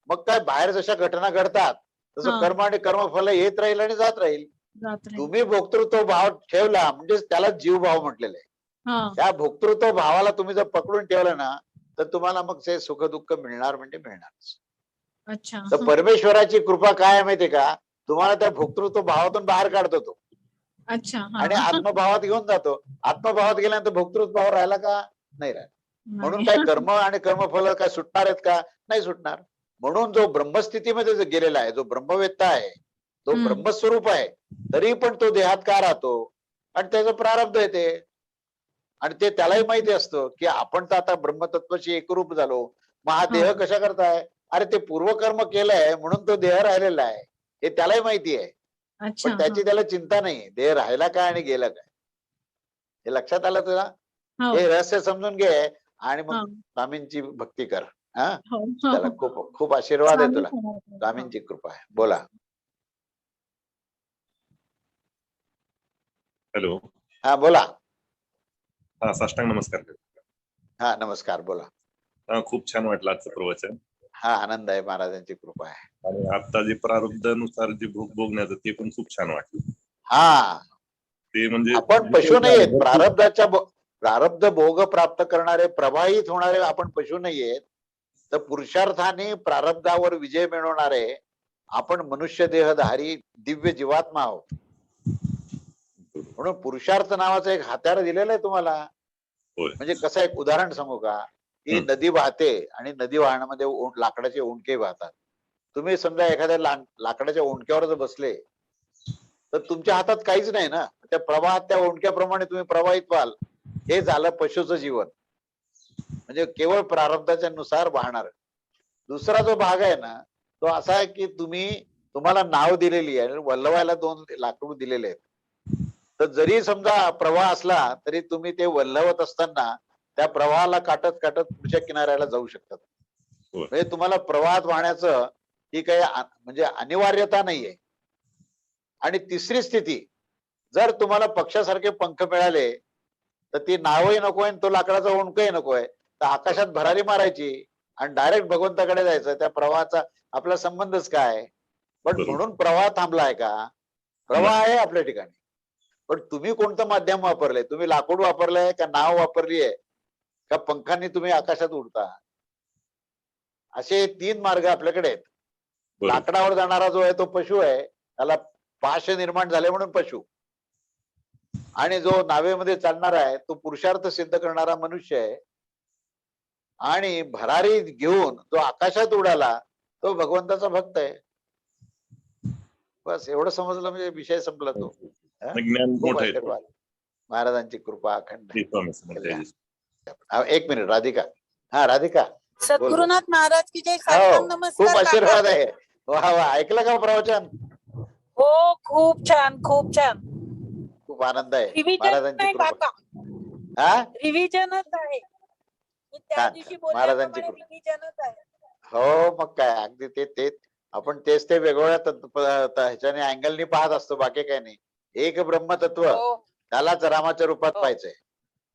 मग काय बाहेर जशा घटना घडतात तसं कर्म आणि कर्मफल येत राहील आणि जात राहील. तुम्ही भोक्तृत्व भाव ठेवला म्हणजे त्याला जीव भाव म्हटलेलं आहे. त्या भोक्तृत्व भावाला तुम्ही जर पकडून ठेवलं ना तर तुम्हाला मग ते सुख दुःख मिळणार म्हणजे मिळणारच. तर परमेश्वराची कृपा काय आहे माहितीये का? तुम्हाला त्या भोक्तृत्व भावातून बाहेर काढतो तो आणि आत्मभावात घेऊन जातो. आत्मभावात गेल्यानंतर भोक्तृत्व भाव राहिला का? नाही राहिला. म्हणून काय कर्म आणि कर्मफल काय सुटणार आहेत का? नाही सुटणार. म्हणून जो ब्रह्मस्थितीमध्ये गेलेला आहे, जो ब्रह्मवेत्ता आहे, तो ब्रह्मस्वरूप आहे, तरी पण तो देहात का राहतो? आणि त्याचं प्रारब्ध येते आणि ते त्यालाही माहिती असतं की आपण तर आता ब्रह्मतत्वाशी एकरूप झालो. मग हा देह कशा करताय? अरे ते पूर्वकर्म केलंय म्हणून तो देह राहिलेला आहे हे त्यालाही माहिती आहे. पण त्याची त्याला चिंता नाही देह राहिला काय आणि गेला काय. हे लक्षात आलं तुला? हे रहस्य समजून घे आणि मग स्वामींची भक्ती कर. त्याला खूप खूप आशीर्वाद आहे तुला. स्वामींची कृपा आहे. बोला.
हॅलो.
हा बोला.
हा साष्टांग नमस्कार.
हा नमस्कार बोला.
खूप छान वाटलं आजचं प्रवचन.
हा आनंद आहे. महाराजांची कृपा आहे.
आणि आता जे प्रारब्धानुसार जे भोग भोगण्याचं ते पण खूप छान वाटलं.
हा
ते म्हणजे
आपण पशु नाहीयेत. प्रारब्ध भोग प्राप्त करणारे प्रवाहित होणारे आपण पशु नाहीयेत. तर पुरुषार्थाने प्रारब्धावर विजय मिळवणारे आपण मनुष्य देहधारी दिव्य जीवात्मा आहोत. म्हणून पुरुषार्थ नावाचं एक हत्यार दिलेलं आहे तुम्हाला. म्हणजे कसं एक उदाहरण सांगू का? की नदी वाहते आणि नदी वाहण्यामध्ये लाकडाचे ओंडके वाहतात. तुम्ही समजा एखाद्या लाकडाच्या ओंडक्यावर जर बसले तर तुमच्या हातात काहीच नाही ना. त्या प्रवाहात त्या ओंडक्याप्रमाणे तुम्ही प्रवाहित व्हाल. हे झालं पशुचं जीवन. म्हणजे केवळ प्रारब्धाच्या नुसार वाहणार. दुसरा जो भाग आहे ना तो असा आहे की तुम्हाला नाव दिलेली आहे, वल्लवायला 2 लाकडू दिलेले आहेत. तर जरी समजा प्रवाह असला तरी तुम्ही ते वल्लवत असताना त्या प्रवाहाला काटत काटत पुढच्या किनाऱ्याला जाऊ शकतात. म्हणजे तुम्हाला प्रवाहात वाहण्याचं ही काही म्हणजे अनिवार्यता नाहीये. आणि तिसरी स्थिती, जर तुम्हाला पक्षासारखे पंख मिळाले तर ती नावही नकोय तो लाकडाचा ओंडकही नकोय, तर आकाशात भरारी मारायची आणि डायरेक्ट भगवंताकडे जायचं. त्या प्रवाहाचा आपला संबंधच काय? पण म्हणून प्रवाह थांबलाय का? प्रवाह आहे आपल्या ठिकाणी. पण तुम्ही कोणतं माध्यम वापरलंय? तुम्ही लाकूड वापरलंय का नाव वापरली आहे का पंखांनी तुम्ही आकाशात उडता? असे 3 मार्ग आपल्याकडे आहेत. लाकडावर जाणारा जो आहे तो पशु आहे, त्याला पाश निर्माण झाले म्हणून पशु. आणि जो नावेमध्ये चालणारा आहे तो पुरुषार्थ सिद्ध करणारा मनुष्य आहे. आणि भरारी घेऊन जो आकाशात उडाला तो भगवंताचा भक्त आहे. बस एवढं समजलं म्हणजे विषय संपला तो. महाराजांची कृपा अखंड. 1 मिनिट राधिका. हा राधिका.
सद्गुरुनाथ महाराज की जय.
खूप आशीर्वाद आहे. वा वा. ऐकलं का प्रवचन?
हो खूप छान खूप छान.
खूप आनंद आहे. महाराजांची कृपा. हा
रिव्हिजनच आहे. त्या दिवशी
महाराजांची कृपा.
रिव्हिजनच आहे.
हो मग काय अगदी ते आपण तेच ते वेगवेगळ्या ह्याच्याने अँगलनी पाहत असतो. बाकी काही नाही. एक ब्रह्मतत्व त्यालाच रामाच्या रूपात पाहायचंय.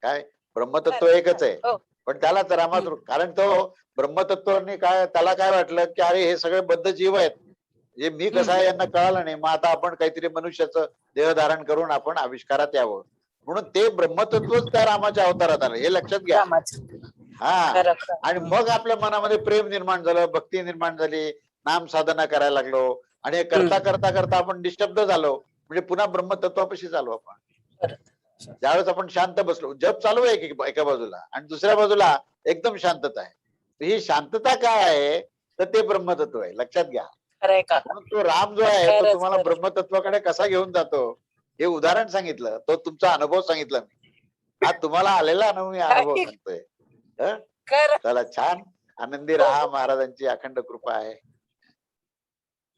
काय ब्रह्मतत्व एकच आहे पण त्यालाच रामात. कारण तो ब्रह्मतत्वाने काय त्याला काय वाटलं की अरे हे सगळे बद्ध जीव आहेत, जे मी कसं आहे यांना कळालं नाही. मग आता आपण काहीतरी मनुष्याचं देह धारण करून आपण आविष्कारात यावं म्हणून ते ब्रह्मतत्वच त्या रामाच्या अवतारात आलं. हे लक्षात घ्या. हा. आणि मग आपल्या मनामध्ये प्रेम निर्माण झालं, भक्ती निर्माण झाली, नाम साधना करायला लागलो आणि हे करता करता करता आपण निस्तब्ध झालो. म्हणजे पुन्हा ब्रह्मतत्वापाशी झालो आपण. ज्यावेळेस आपण शांत बसलो, जप चालू आहे एका बाजूला आणि दुसऱ्या बाजूला एकदम शांतता आहे. ही शांतता काय आहे? तर ते ब्रह्मतत्व आहे, लक्षात घ्या.
खरंय का?
म्हणून तो राम जो आहे तो
खरंच,
तुम्हाला
खरंच.
ब्रह्मतत्वाकडे कसा घेऊन जातो हे उदाहरण सांगितलं, तो तुमचा अनुभव सांगितला मी. हा तुम्हाला आलेला अनुभव सांगतोय. हं?
खरं.
चला छान, आनंदी राहा. महाराजांची अखंड कृपा आहे.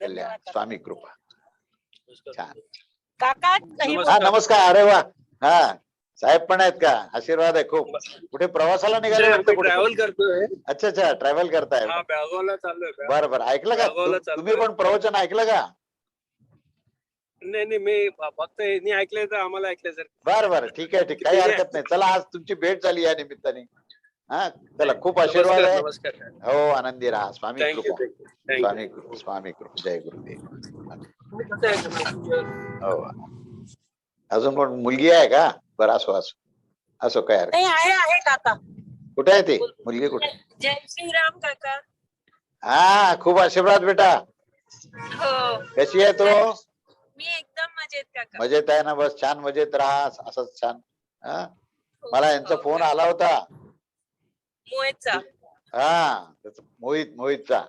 कल्याण, स्वामी कृपा. छान.
काका
हा नमस्कार. अरे वा. हा साहेब पण आहेत का? आशीर्वाद आहे खूप. कुठे प्रवासाला निघाले वाटतं?
ट्रॅव्हल करतोय.
अच्छा अच्छा, ट्रॅव्हल करताय.
बेळगावला चाललोय.
बरं बरं, ऐकलं का तुम्ही पण प्रवचन ऐकलं का?
नाही मी फक्त यांनी ऐकलंय तर आम्हाला ऐकलंय सर.
बरं बरं, ठीक आहे, काही हरकत नाही. चला, आज तुमची भेट झाली या निमित्ताने. हा चला, खूप आशीर्वाद आहे. हो, आनंदी राहा. स्वामी कृपा. स्वामी कृपा. स्वामी कृपा. जय गुरुदेव. हो. अजून पण मुलगी आहे का? बरं, असो काय हरकत
नाही. आहे काका.
कुठे आहे ती मुलगी? कुठे?
जय श्रीराम काका.
हा, खूप आशीर्वाद बेटा.
हो.
कशी आहे तो?
मी एकदम मजेत काका.
मजेत आहे ना? बस छान मजेत राहा, असंच छान. मला यांचा फोन आला होता
मोहितचा.
हा, मोहितचा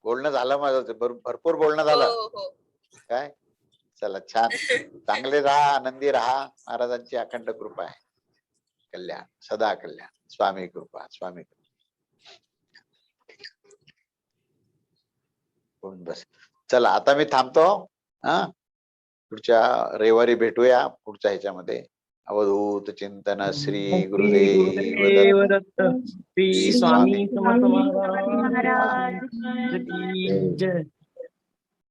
बोलणं झालं माझं, भरपूर बोलणं झालं. काय, चला छान, चांगले राहा, आनंदी राहा. महाराजांची अखंड कृपा आहे. कल्याण, सदा कल्याण. स्वामी कृपा. स्वामी कृपा. बस, चला आता मी थांबतो. हा, पुढच्या रविवारी भेटूया पुढच्या ह्याच्यामध्ये. अवधूत चिंतन. श्री गुरुदेव दत्त.
श्री स्वामी समर्थ महाराज की जय.